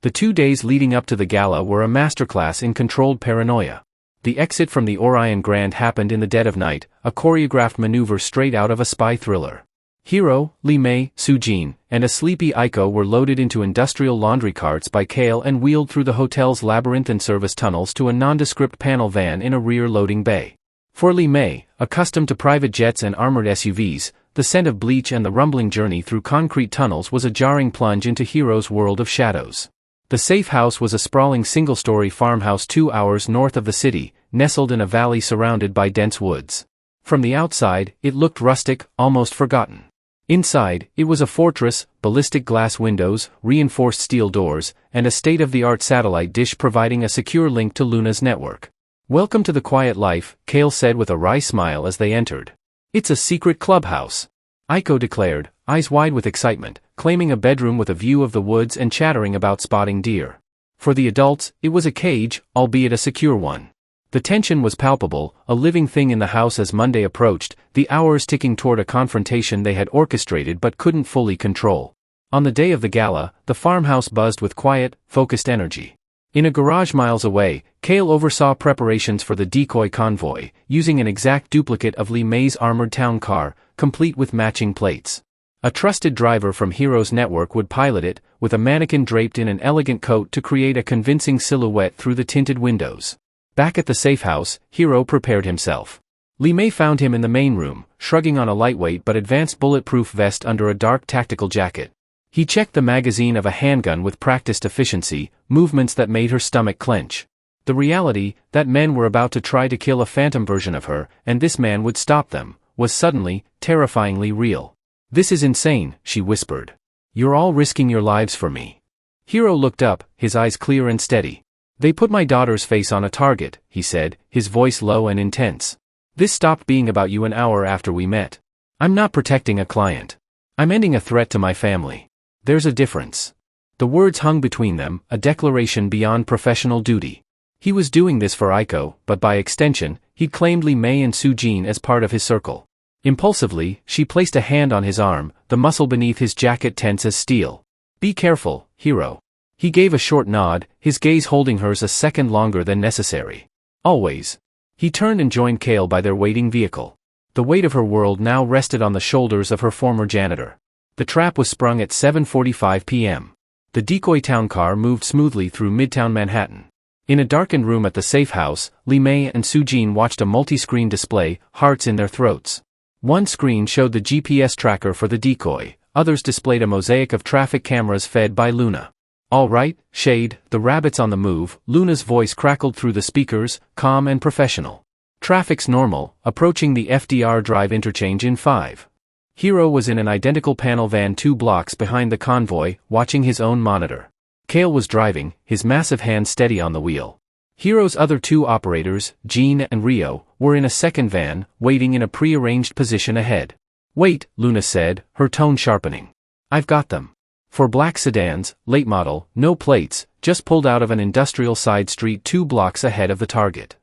The 2 days leading up to the gala were a masterclass in controlled paranoia. The exit from the Orion Grand happened in the dead of night, a choreographed maneuver straight out of a spy thriller. Hiro, Li Mei, Su Jin, and a sleepy Aiko were loaded into industrial laundry carts by Kale and wheeled through the hotel's labyrinth and service tunnels to a nondescript panel van in a rear loading bay. For Li Mei, accustomed to private jets and armored SUVs, the scent of bleach and the rumbling journey through concrete tunnels was a jarring plunge into Hiro's world of shadows. The safe house was a sprawling single-story farmhouse 2 hours north of the city, nestled in a valley surrounded by dense woods. From the outside, it looked rustic, almost forgotten. Inside, it was a fortress, ballistic glass windows, reinforced steel doors, and a state-of-the-art satellite dish providing a secure link to Luna's network. "Welcome to the quiet life," Kale said with a wry smile as they entered. "It's a secret clubhouse," Aiko declared, eyes wide with excitement, claiming a bedroom with a view of the woods and chattering about spotting deer. For the adults, it was a cage, albeit a secure one. The tension was palpable, a living thing in the house as Monday approached, the hours ticking toward a confrontation they had orchestrated but couldn't fully control. On the day of the gala, the farmhouse buzzed with quiet, focused energy. In a garage miles away, Kale oversaw preparations for the decoy convoy, using an exact duplicate of Li Mei's armored town car, complete with matching plates. A trusted driver from Hero's network would pilot it, with a mannequin draped in an elegant coat to create a convincing silhouette through the tinted windows. Back at the safe house, Hero prepared himself. Li Mei found him in the main room, shrugging on a lightweight but advanced bulletproof vest under a dark tactical jacket. He checked the magazine of a handgun with practiced efficiency, movements that made her stomach clench. The reality, that men were about to try to kill a phantom version of her, and this man would stop them, was suddenly, terrifyingly real. "This is insane," she whispered. "You're all risking your lives for me." Hero looked up, his eyes clear and steady. "They put my daughter's face on a target," he said, his voice low and intense. "This stopped being about you an hour after we met. I'm not protecting a client. I'm ending a threat to my family. There's a difference." The words hung between them, a declaration beyond professional duty. He was doing this for Aiko, but by extension, he'd claimed Li Mei and Su-jin as part of his circle. Impulsively, she placed a hand on his arm, the muscle beneath his jacket tense as steel. "Be careful, Hero." He gave a short nod, his gaze holding hers a second longer than necessary. "Always." He turned and joined Kale by their waiting vehicle. The weight of her world now rested on the shoulders of her former janitor. The trap was sprung at 7:45 p.m. The decoy town car moved smoothly through Midtown Manhattan. In a darkened room at the safe house, Li Mei and Su-jin watched a multi-screen display, hearts in their throats. One screen showed the GPS tracker for the decoy, others displayed a mosaic of traffic cameras fed by Luna. "All right, Shade, the rabbit's on the move," Luna's voice crackled through the speakers, calm and professional. "Traffic's normal, approaching the FDR Drive interchange in 5. Hero was in an identical panel van 2 blocks behind the convoy, watching his own monitor. Kale was driving, his massive hand steady on the wheel. Hero's other 2 operators, Jean and Rio, were in a second van, waiting in a pre-arranged position ahead. "Wait," Luna said, her tone sharpening. "I've got them. 4 black sedans, late model, no plates, just pulled out of an industrial side street 2 blocks ahead of the target.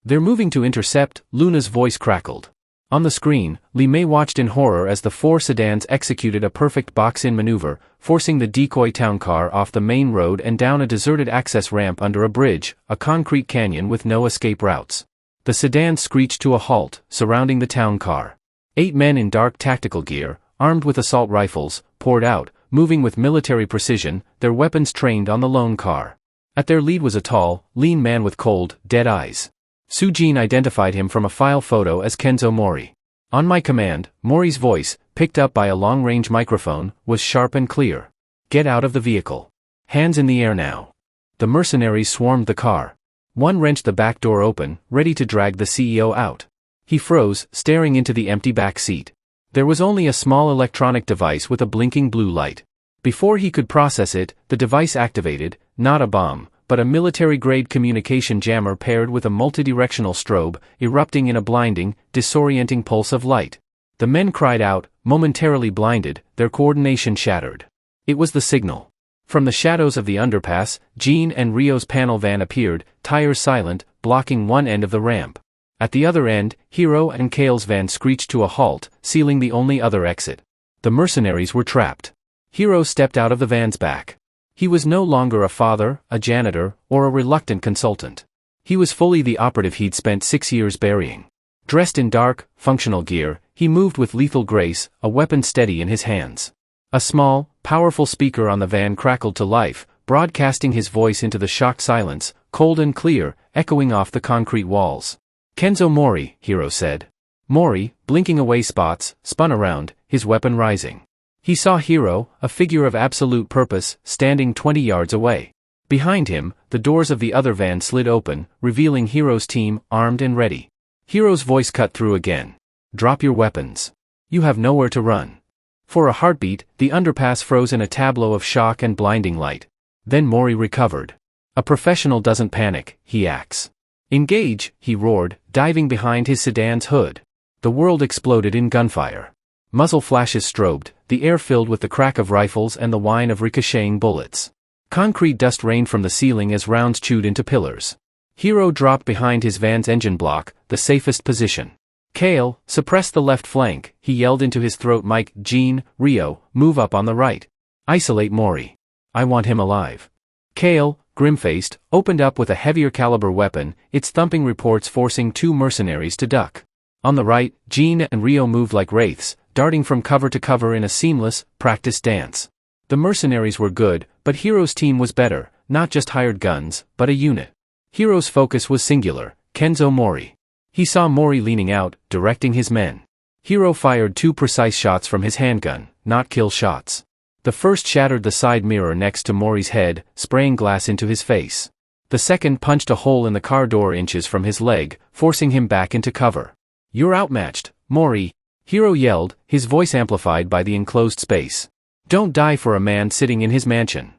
They're moving to intercept," Luna's voice crackled. On the screen, Li Mei watched in horror as the 4 sedans executed a perfect box-in maneuver, forcing the decoy town car off the main road and down a deserted access ramp under a bridge, a concrete canyon with no escape routes. The sedans screeched to a halt, surrounding the town car. 8 men in dark tactical gear, armed with assault rifles, poured out, moving with military precision, their weapons trained on the lone car. At their lead was a tall, lean man with cold, dead eyes. Su-jin identified him from a file photo as Kenzo Mori. On my command, Mori's voice, picked up by a long-range microphone, was sharp and clear. "Get out of the vehicle. Hands in the air now." The mercenaries swarmed the car. One wrenched the back door open, ready to drag the CEO out. He froze, staring into the empty back seat. There was only a small electronic device with a blinking blue light. Before he could process it, the device activated, not a bomb, but a military-grade communication jammer paired with a multidirectional strobe, erupting in a blinding, disorienting pulse of light. The men cried out, momentarily blinded, their coordination shattered. It was the signal. From the shadows of the underpass, Jean and Rio's panel van appeared, tires silent, blocking one end of the ramp. At the other end, Hero and Kale's van screeched to a halt, sealing the only other exit. The mercenaries were trapped. Hero stepped out of the van's back. He was no longer a father, a janitor, or a reluctant consultant. He was fully the operative he'd spent 6 years burying. Dressed in dark, functional gear, he moved with lethal grace, a weapon steady in his hands. A small, powerful speaker on the van crackled to life, broadcasting his voice into the shocked silence, cold and clear, echoing off the concrete walls. "Kenzo Mori," Hero said. Mori, blinking away spots, spun around, his weapon rising. He saw Hero, a figure of absolute purpose, standing 20 yards away. Behind him, the doors of the other van slid open, revealing Hero's team, armed and ready. Hero's voice cut through again. "Drop your weapons. You have nowhere to run." For a heartbeat, the underpass froze in a tableau of shock and blinding light. Then Mori recovered. A professional doesn't panic, he acts. Engage, he roared, diving behind his sedan's hood. The world exploded in gunfire. Muzzle flashes strobed, the air filled with the crack of rifles and the whine of ricocheting bullets. Concrete dust rained from the ceiling as rounds chewed into pillars. Hiro dropped behind his van's engine block, the safest position. Kale, suppress the left flank, he yelled into his throat mic. Jean, Rio, move up on the right. Isolate Mori. I want him alive. Kale, grim-faced, opened up with a heavier caliber weapon, its thumping reports forcing 2 mercenaries to duck. On the right, Jean and Rio moved like wraiths, darting from cover to cover in a seamless, practiced dance. The mercenaries were good, but Hiro's team was better, not just hired guns, but a unit. Hiro's focus was singular, Kenzo Mori. He saw Mori leaning out, directing his men. Hiro fired 2 precise shots from his handgun, not kill shots. The first shattered the side mirror next to Mori's head, spraying glass into his face. The second punched a hole in the car door inches from his leg, forcing him back into cover. You're outmatched, Mori, Hiro yelled, his voice amplified by the enclosed space. Don't die for a man sitting in his mansion.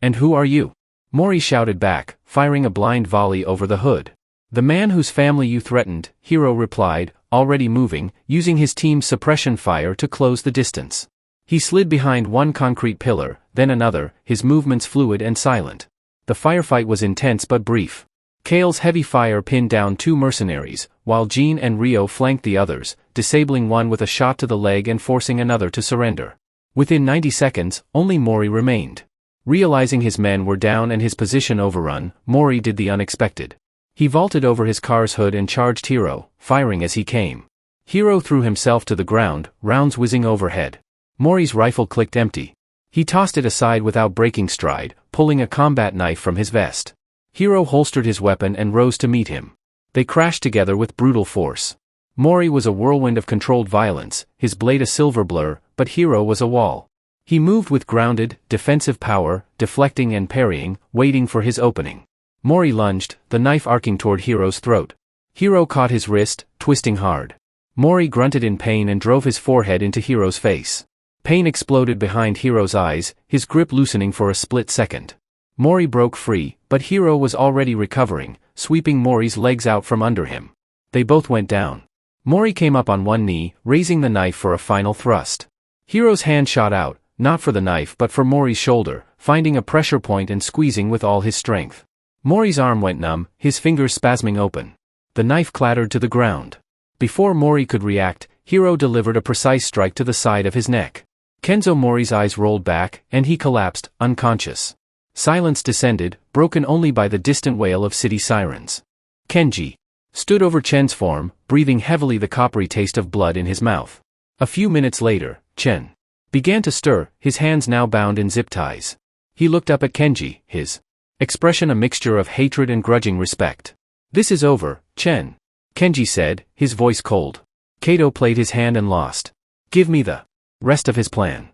And who are you? Mori shouted back, firing a blind volley over the hood. The man whose family you threatened, Hiro replied, already moving, using his team's suppression fire to close the distance. He slid behind one concrete pillar, then another, his movements fluid and silent. The firefight was intense but brief. Kale's heavy fire pinned down 2 mercenaries, while Jean and Rio flanked the others, disabling one with a shot to the leg and forcing another to surrender. Within 90 seconds, only Mori remained. Realizing his men were down and his position overrun, Mori did the unexpected. He vaulted over his car's hood and charged Hiro, firing as he came. Hiro threw himself to the ground, rounds whizzing overhead. Mori's rifle clicked empty. He tossed it aside without breaking stride, pulling a combat knife from his vest. Hiro holstered his weapon and rose to meet him. They crashed together with brutal force. Mori was a whirlwind of controlled violence, his blade a silver blur, but Hiro was a wall. He moved with grounded, defensive power, deflecting and parrying, waiting for his opening. Mori lunged, the knife arcing toward Hiro's throat. Hiro caught his wrist, twisting hard. Mori grunted in pain and drove his forehead into Hiro's face. Pain exploded behind Hiro's eyes, his grip loosening for a split second. Mori broke free, but Hiro was already recovering, sweeping Mori's legs out from under him. They both went down. Mori came up on one knee, raising the knife for a final thrust. Hiro's hand shot out, not for the knife but for Mori's shoulder, finding a pressure point and squeezing with all his strength. Mori's arm went numb, his fingers spasming open. The knife clattered to the ground. Before Mori could react, Hiro delivered a precise strike to the side of his neck. Kenzo Mori's eyes rolled back, and he collapsed, unconscious. Silence descended, broken only by the distant wail of city sirens. Kenji stood over Chen's form, breathing heavily, the coppery taste of blood in his mouth. A few minutes later, Chen began to stir, his hands now bound in zip ties. He looked up at Kenji, his expression a mixture of hatred and grudging respect. This is over, Chen, Kenji said, his voice cold. Kato played his hand and lost. Give me the rest of his plan.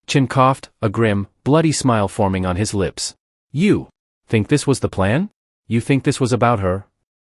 Chen coughed, a grim, bloody smile forming on his lips. You think this was the plan? You think this was about her?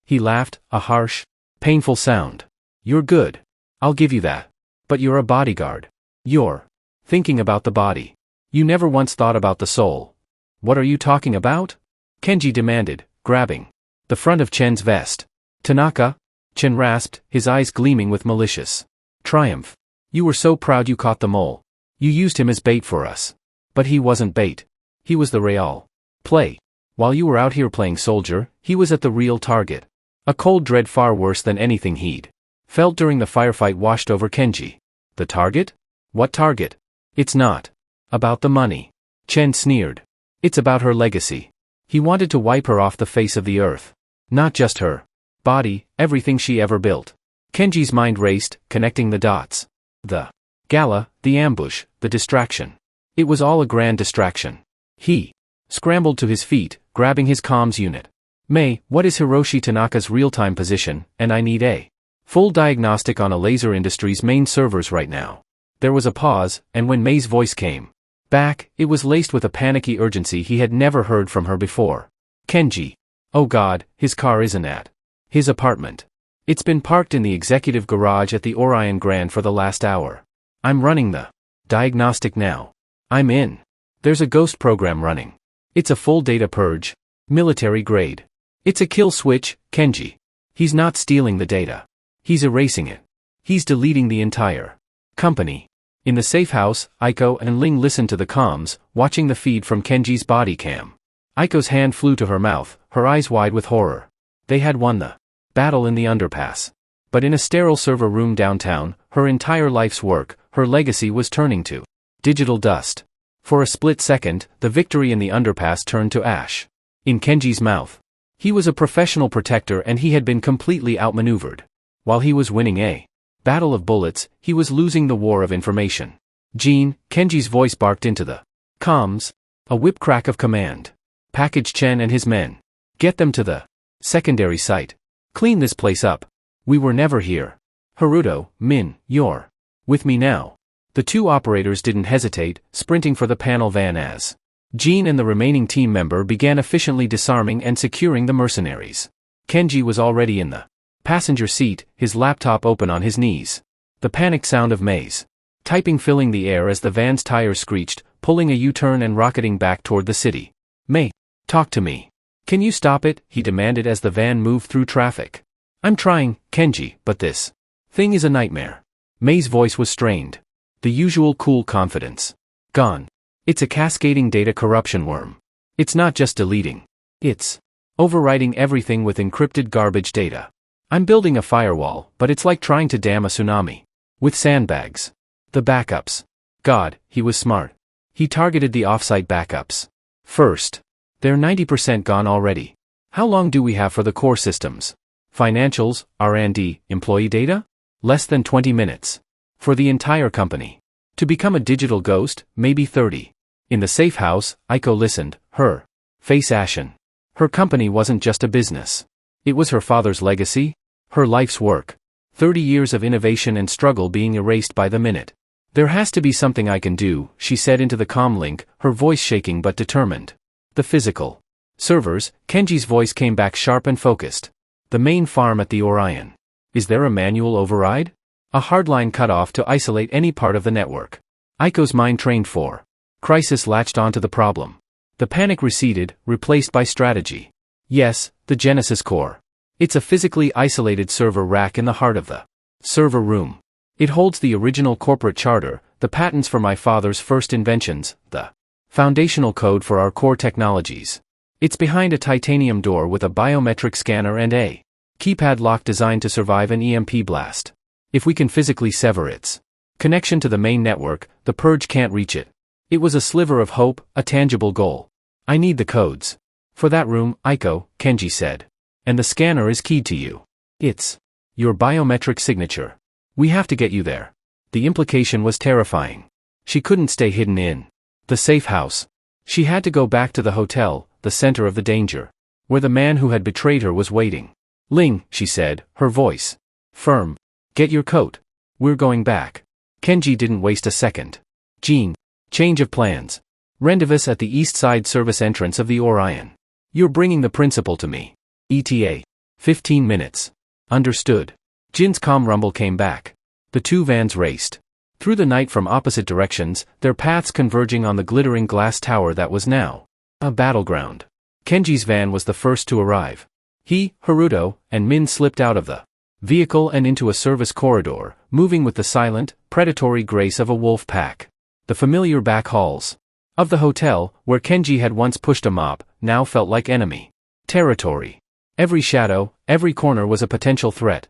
He laughed, a harsh, painful sound. You're good. I'll give you that. But you're a bodyguard. You're thinking about the body. You never once thought about the soul. What are you talking about? Kenji demanded, grabbing the front of Chen's vest. Tanaka? Chen rasped, his eyes gleaming with malicious triumph. You were so proud you caught the mole. You used him as bait for us. But he wasn't bait. He was the real play. While you were out here playing soldier, he was at the real target. A cold dread far worse than anything he'd felt during the firefight washed over Kenji. The target? What target? It's not about the money. Chen sneered. It's about her legacy. He wanted to wipe her off the face of the earth. Not just her body, everything she ever built. Kenji's mind raced, connecting the dots. The gala, the ambush, the distraction. It was all a grand distraction. He scrambled to his feet, grabbing his comms unit. May, what is Hiroshi Tanaka's real-time position, and I need a full diagnostic on a Laser Industries main servers right now. There was a pause, and when May's voice came back, it was laced with a panicky urgency he had never heard from her before. Kenji. Oh God, his car isn't at his apartment. It's been parked in the executive garage at the Orion Grand for the last hour. I'm running the Diagnostic now. I'm in. There's a ghost program running. It's a full data purge. Military grade. It's a kill switch, Kenji. He's not stealing the data. He's erasing it. He's deleting the entire company. In the safe house, Aiko and Ling listened to the comms, watching the feed from Kenji's body cam. Aiko's hand flew to her mouth, her eyes wide with horror. They had won the battle in the underpass. But in a sterile server room downtown, her entire life's work, her legacy was turning to digital dust. For a split second, the victory in the underpass turned to ash. In Kenji's mouth. He was a professional protector and he had been completely outmaneuvered. While he was winning a battle of bullets, he was losing the war of information. Jean, Kenji's voice barked into the comms. A whip crack of command. Package Chen and his men. Get them to the secondary site. Clean this place up. We were never here. Haruto, Min, you're with me now. The two operators didn't hesitate, sprinting for the panel van as Jean and the remaining team member began efficiently disarming and securing the mercenaries. Kenji was already in the passenger seat, his laptop open on his knees. The panicked sound of May's typing filling the air as the van's tires screeched, pulling a U-turn and rocketing back toward the city. May, talk to me. Can you stop it? He demanded as the van moved through traffic. I'm trying, Kenji, but this thing is a nightmare. May's voice was strained. The usual cool confidence. Gone. It's a cascading data corruption worm. It's not just deleting. It's overwriting everything with encrypted garbage data. I'm building a firewall, but it's like trying to dam a tsunami. With sandbags. The backups. God, he was smart. He targeted the offsite backups. First. They're 90% gone already. How long do we have for the core systems? Financials, R&D, employee data? Less than 20 minutes. For the entire company. To become a digital ghost, maybe 30. In the safe house, Aiko listened, her face ashen. Her company wasn't just a business. It was her father's legacy, her life's work. 30 years of innovation and struggle being erased by the minute. There has to be something I can do, she said into the comm link, her voice shaking but determined. The physical servers, Kenji's voice came back sharp and focused. The main farm at the Orion. Is there a manual override? A hardline cutoff to isolate any part of the network. Aiko's mind trained for crisis latched onto the problem. The panic receded, replaced by strategy. Yes, the Genesis core. It's a physically isolated server rack in the heart of the server room. It holds the original corporate charter, the patents for my father's first inventions, the foundational code for our core technologies. It's behind a titanium door with a biometric scanner and a keypad lock designed to survive an EMP blast. If we can physically sever its connection to the main network, the purge can't reach it. It was a sliver of hope, a tangible goal. I need the codes. For that room, Aiko, Kenji said. And the scanner is keyed to you. It's your biometric signature. We have to get you there. The implication was terrifying. She couldn't stay hidden in the safe house. She had to go back to the hotel, the center of the danger, where the man who had betrayed her was waiting. Ling, she said, her voice firm. Get your coat. We're going back. Kenji didn't waste a second. Jean. Change of plans. Rendezvous at the east side service entrance of the Orion. You're bringing the principal to me. ETA. 15 minutes. Understood. Jin's calm rumble came back. The two vans raced through the night from opposite directions, their paths converging on the glittering glass tower that was now a battleground. Kenji's van was the first to arrive. He, Haruto, and Min slipped out of the vehicle and into a service corridor, moving with the silent, predatory grace of a wolf pack. The familiar back halls of the hotel, where Kenji had once pushed a mop, now felt like enemy territory. Every shadow, every corner was a potential threat.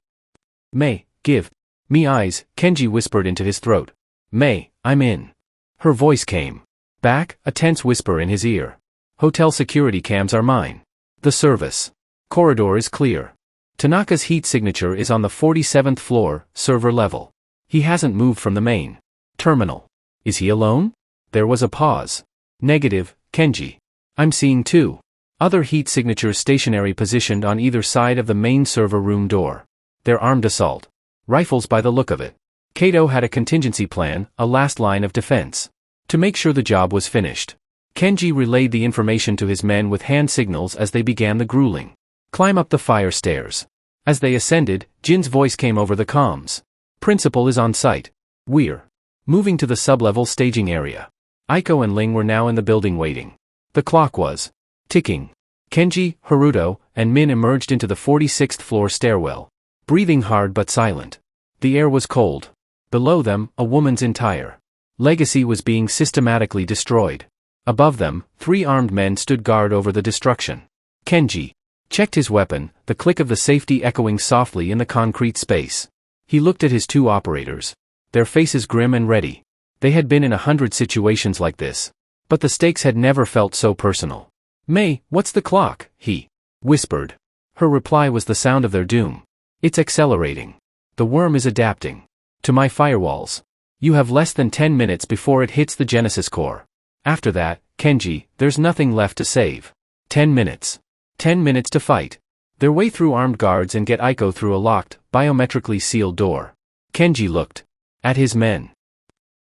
May, give me eyes, Kenji whispered into his throat. May, I'm in. Her voice came back, a tense whisper in his ear. Hotel security cams are mine. The service corridor is clear. Tanaka's heat signature is on the 47th floor, server level. He hasn't moved from the main terminal. Is he alone? There was a pause. Negative, Kenji. I'm seeing two other heat signatures stationary positioned on either side of the main server room door. They're armed assault rifles by the look of it. Kato had a contingency plan, a last line of defense. To make sure the job was finished. Kenji relayed the information to his men with hand signals as they began the grueling climb up the fire stairs. As they ascended, Jin's voice came over the comms. Principal is on site. We're moving to the sublevel staging area. Aiko and Ling were now in the building waiting. The clock was ticking. Kenji, Haruto, and Min emerged into the 46th floor stairwell, breathing hard but silent. The air was cold. Below them, a woman's entire legacy was being systematically destroyed. Above them, 3 armed men stood guard over the destruction. Kenji checked his weapon, the click of the safety echoing softly in the concrete space. He looked at his 2 operators, their faces grim and ready. They had been in 100 situations like this, but the stakes had never felt so personal. "May, what's the clock?" he whispered. Her reply was the sound of their doom. "It's accelerating. The worm is adapting to my firewalls. You have less than 10 minutes before it hits the Genesis core. After that, Kenji, there's nothing left to save. 10 minutes. 10 minutes to fight their way through armed guards and get Aiko through a locked, biometrically sealed door." Kenji looked at his men.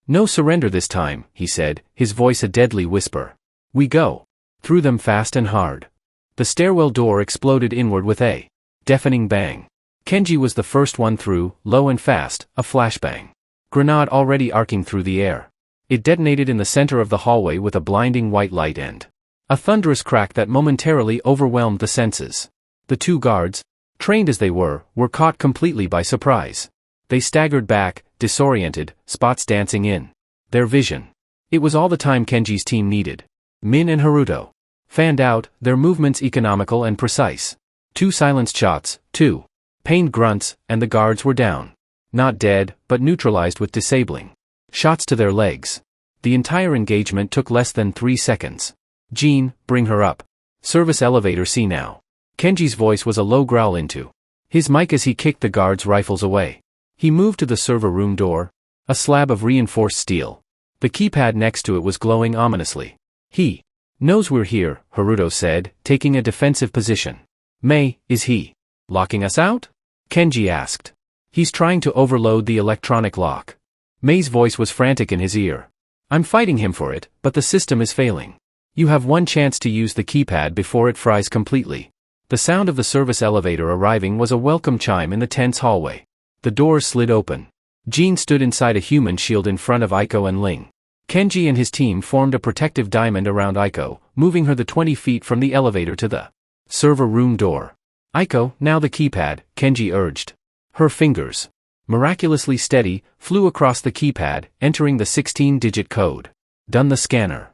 "No surrender this time," he said, his voice a deadly whisper. "We go through them fast and hard." The stairwell door exploded inward with a deafening bang. Kenji was the first one through, low and fast, a flashbang grenade already arcing through the air. It detonated in the center of the hallway with a blinding white light and a thunderous crack that momentarily overwhelmed the senses. The 2 guards, trained as they were caught completely by surprise. They staggered back, disoriented, spots dancing in their vision. It was all the time Kenji's team needed. Min and Haruto fanned out, their movements economical and precise. 2 silenced shots, 2 pained grunts, and the guards were down. Not dead, but neutralized with disabling shots to their legs. The entire engagement took less than 3 seconds. "Jean, bring her up. Service elevator C now." Kenji's voice was a low growl into his mic as he kicked the guards' rifles away. He moved to the server room door, a slab of reinforced steel. The keypad next to it was glowing ominously. "He knows we're here," Haruto said, taking a defensive position. "May, is he locking us out?" Kenji asked. "He's trying to overload the electronic lock." May's voice was frantic in his ear. "I'm fighting him for it, but the system is failing. You have one chance to use the keypad before it fries completely." The sound of the service elevator arriving was a welcome chime in the tense hallway. The doors slid open. Jean stood inside a human shield in front of Aiko and Ling. Kenji and his team formed a protective diamond around Aiko, moving her the 20 feet from the elevator to the server room door. "Aiko, now the keypad," Kenji urged. Her fingers, miraculously steady, flew across the keypad, entering the 16-digit code. "Done the scanner."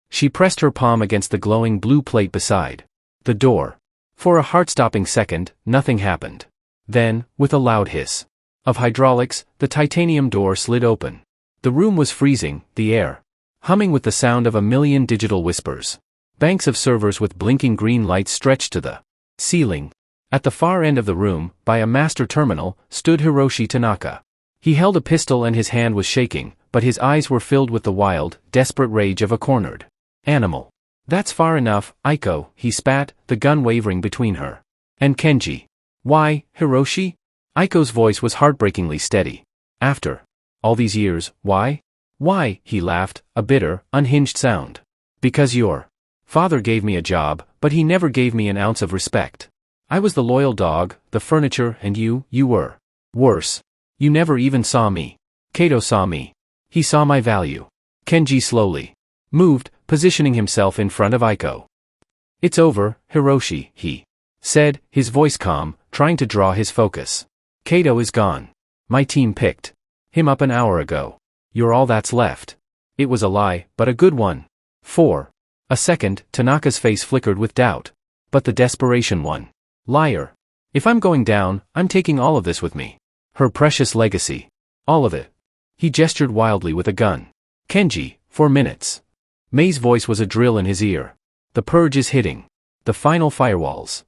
She pressed her palm against the glowing blue plate beside the door. For a heart-stopping second, nothing happened. Then, with a loud hiss of hydraulics, the titanium door slid open. The room was freezing, the air humming with the sound of a million digital whispers. Banks of servers with blinking green lights stretched to the ceiling. At the far end of the room, by a master terminal, stood Hiroshi Tanaka. He held a pistol and his hand was shaking, but his eyes were filled with the wild, desperate rage of a cornered animal. "That's far enough, Aiko," he spat, the gun wavering between her and Kenji. "Why, Hiroshi?" Aiko's voice was heartbreakingly steady. "After all these years, why?" "Why?" he laughed, a bitter, unhinged sound. "Because your father gave me a job, but he never gave me an ounce of respect. I was the loyal dog, the furniture, and you were worse. You never even saw me. Kato saw me. He saw my value." Kenji slowly moved, positioning himself in front of Aiko. "It's over, Hiroshi," he said, his voice calm, trying to draw his focus. "Kato is gone. My team picked him up an hour ago. You're all that's left." It was a lie, but a good one. For a second, Tanaka's face flickered with doubt. But the desperation won. "Liar. If I'm going down, I'm taking all of this with me. Her precious legacy. All of it." He gestured wildly with a gun. "Kenji, 4 minutes." May's voice was a drill in his ear. "The purge is hitting the final firewalls."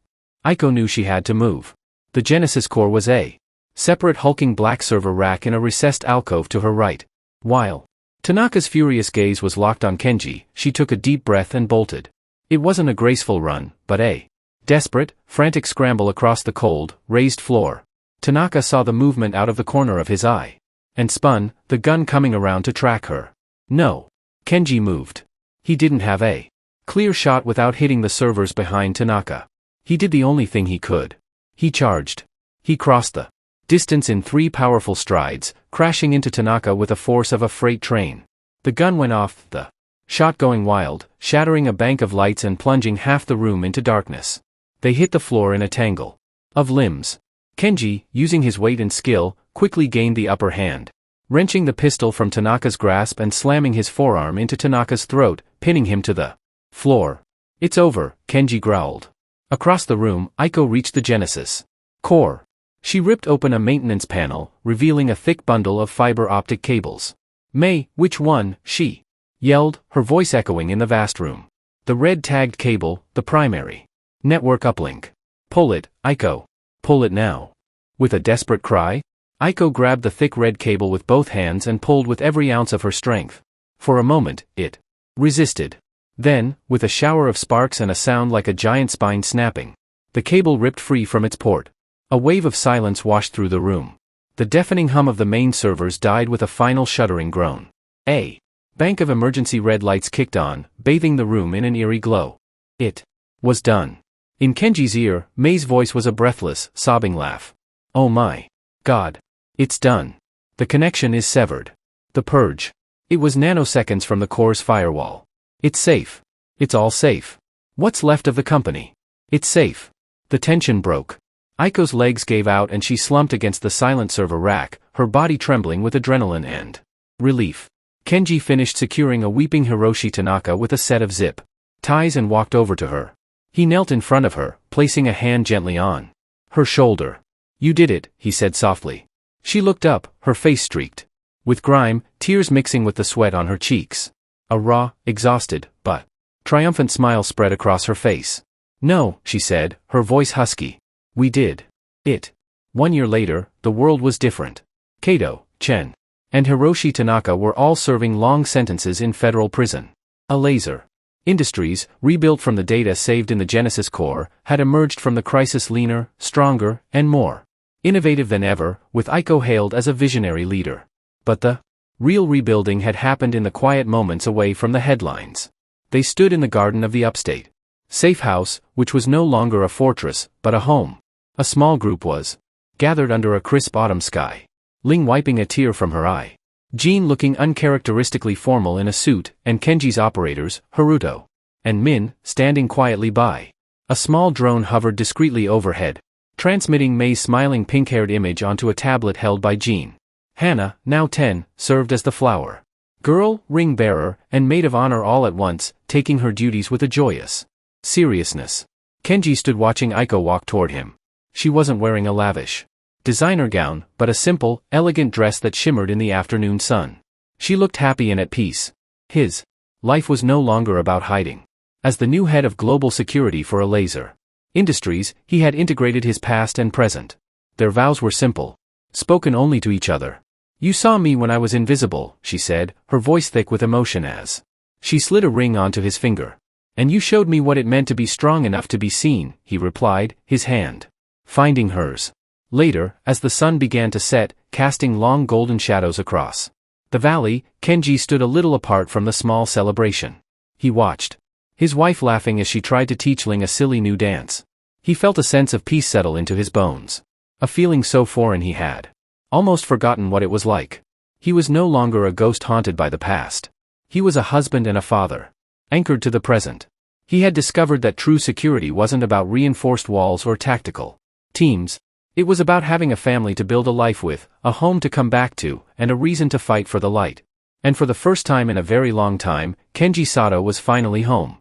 Aiko knew she had to move. The Genesis core was a separate hulking black server rack in a recessed alcove to her right. While Tanaka's furious gaze was locked on Kenji, she took a deep breath and bolted. It wasn't a graceful run, but a desperate, frantic scramble across the cold, raised floor. Tanaka saw the movement out of the corner of his eye and spun, the gun coming around to track her. No. Kenji moved. He didn't have a clear shot without hitting the servers behind Tanaka. He did the only thing he could. He charged. He crossed the distance in 3 powerful strides, crashing into Tanaka with the force of a freight train. The gun went off, the shot going wild, shattering a bank of lights and plunging half the room into darkness. They hit the floor in a tangle of limbs. Kenji, using his weight and skill, quickly gained the upper hand, wrenching the pistol from Tanaka's grasp and slamming his forearm into Tanaka's throat, pinning him to the floor. "It's over," Kenji growled. Across the room, Aiko reached the Genesis core. She ripped open a maintenance panel, revealing a thick bundle of fiber optic cables. "May, which one?" she yelled, her voice echoing in the vast room. "The red-tagged cable, the primary network uplink. Pull it, Aiko. Pull it now." With a desperate cry, Aiko grabbed the thick red cable with both hands and pulled with every ounce of her strength. For a moment, it resisted. Then, with a shower of sparks and a sound like a giant spine snapping, the cable ripped free from its port. A wave of silence washed through the room. The deafening hum of the main servers died with a final shuddering groan. A bank of emergency red lights kicked on, bathing the room in an eerie glow. It was done. In Kenji's ear, May's voice was a breathless, sobbing laugh. "Oh my God. It's done. The connection is severed. The purge. It was nanoseconds from the core's firewall. It's safe. It's all safe. What's left of the company? It's safe." The tension broke. Aiko's legs gave out and she slumped against the silent server rack, her body trembling with adrenaline and relief. Kenji finished securing a weeping Hiroshi Tanaka with a set of zip ties and walked over to her. He knelt in front of her, placing a hand gently on her shoulder. "You did it," he said softly. She looked up, her face streaked with grime, tears mixing with the sweat on her cheeks. A raw, exhausted, but triumphant smile spread across her face. "No," she said, her voice husky. "We did it." 1 year later, the world was different. Kato, Chen, and Hiroshi Tanaka were all serving long sentences in federal prison. A laser Industries, rebuilt from the data saved in the Genesis core, had emerged from the crisis leaner, stronger, and more innovative than ever, with Aiko hailed as a visionary leader. But the real rebuilding had happened in the quiet moments away from the headlines. They stood in the garden of the upstate safe house, which was no longer a fortress, but a home. A small group was gathered under a crisp autumn sky. Ling wiping a tear from her eye. Jean looking uncharacteristically formal in a suit, and Kenji's operators, Haruto and Min, standing quietly by. A small drone hovered discreetly overhead, transmitting May's smiling pink-haired image onto a tablet held by Jean. Hannah, now 10, served as the flower girl, ring bearer, and maid of honor all at once, taking her duties with a joyous seriousness. Kenji stood watching Aiko walk toward him. She wasn't wearing a lavish designer gown, but a simple, elegant dress that shimmered in the afternoon sun. She looked happy and at peace. His life was no longer about hiding. As the new head of global security for a laser Industries, he had integrated his past and present. Their vows were simple, spoken only to each other. "You saw me when I was invisible," she said, her voice thick with emotion as she slid a ring onto his finger. "And you showed me what it meant to be strong enough to be seen," he replied, his hand finding hers. Later, as the sun began to set, casting long golden shadows across the valley, Kenji stood a little apart from the small celebration. He watched his wife laughing as she tried to teach Ling a silly new dance. He felt a sense of peace settle into his bones. A feeling so foreign he had almost forgotten what it was like. He was no longer a ghost haunted by the past. He was a husband and a father, anchored to the present. He had discovered that true security wasn't about reinforced walls or tactical teams. It was about having a family to build a life with, a home to come back to, and a reason to fight for the light. And for the first time in a very long time, Kenji Sato was finally home.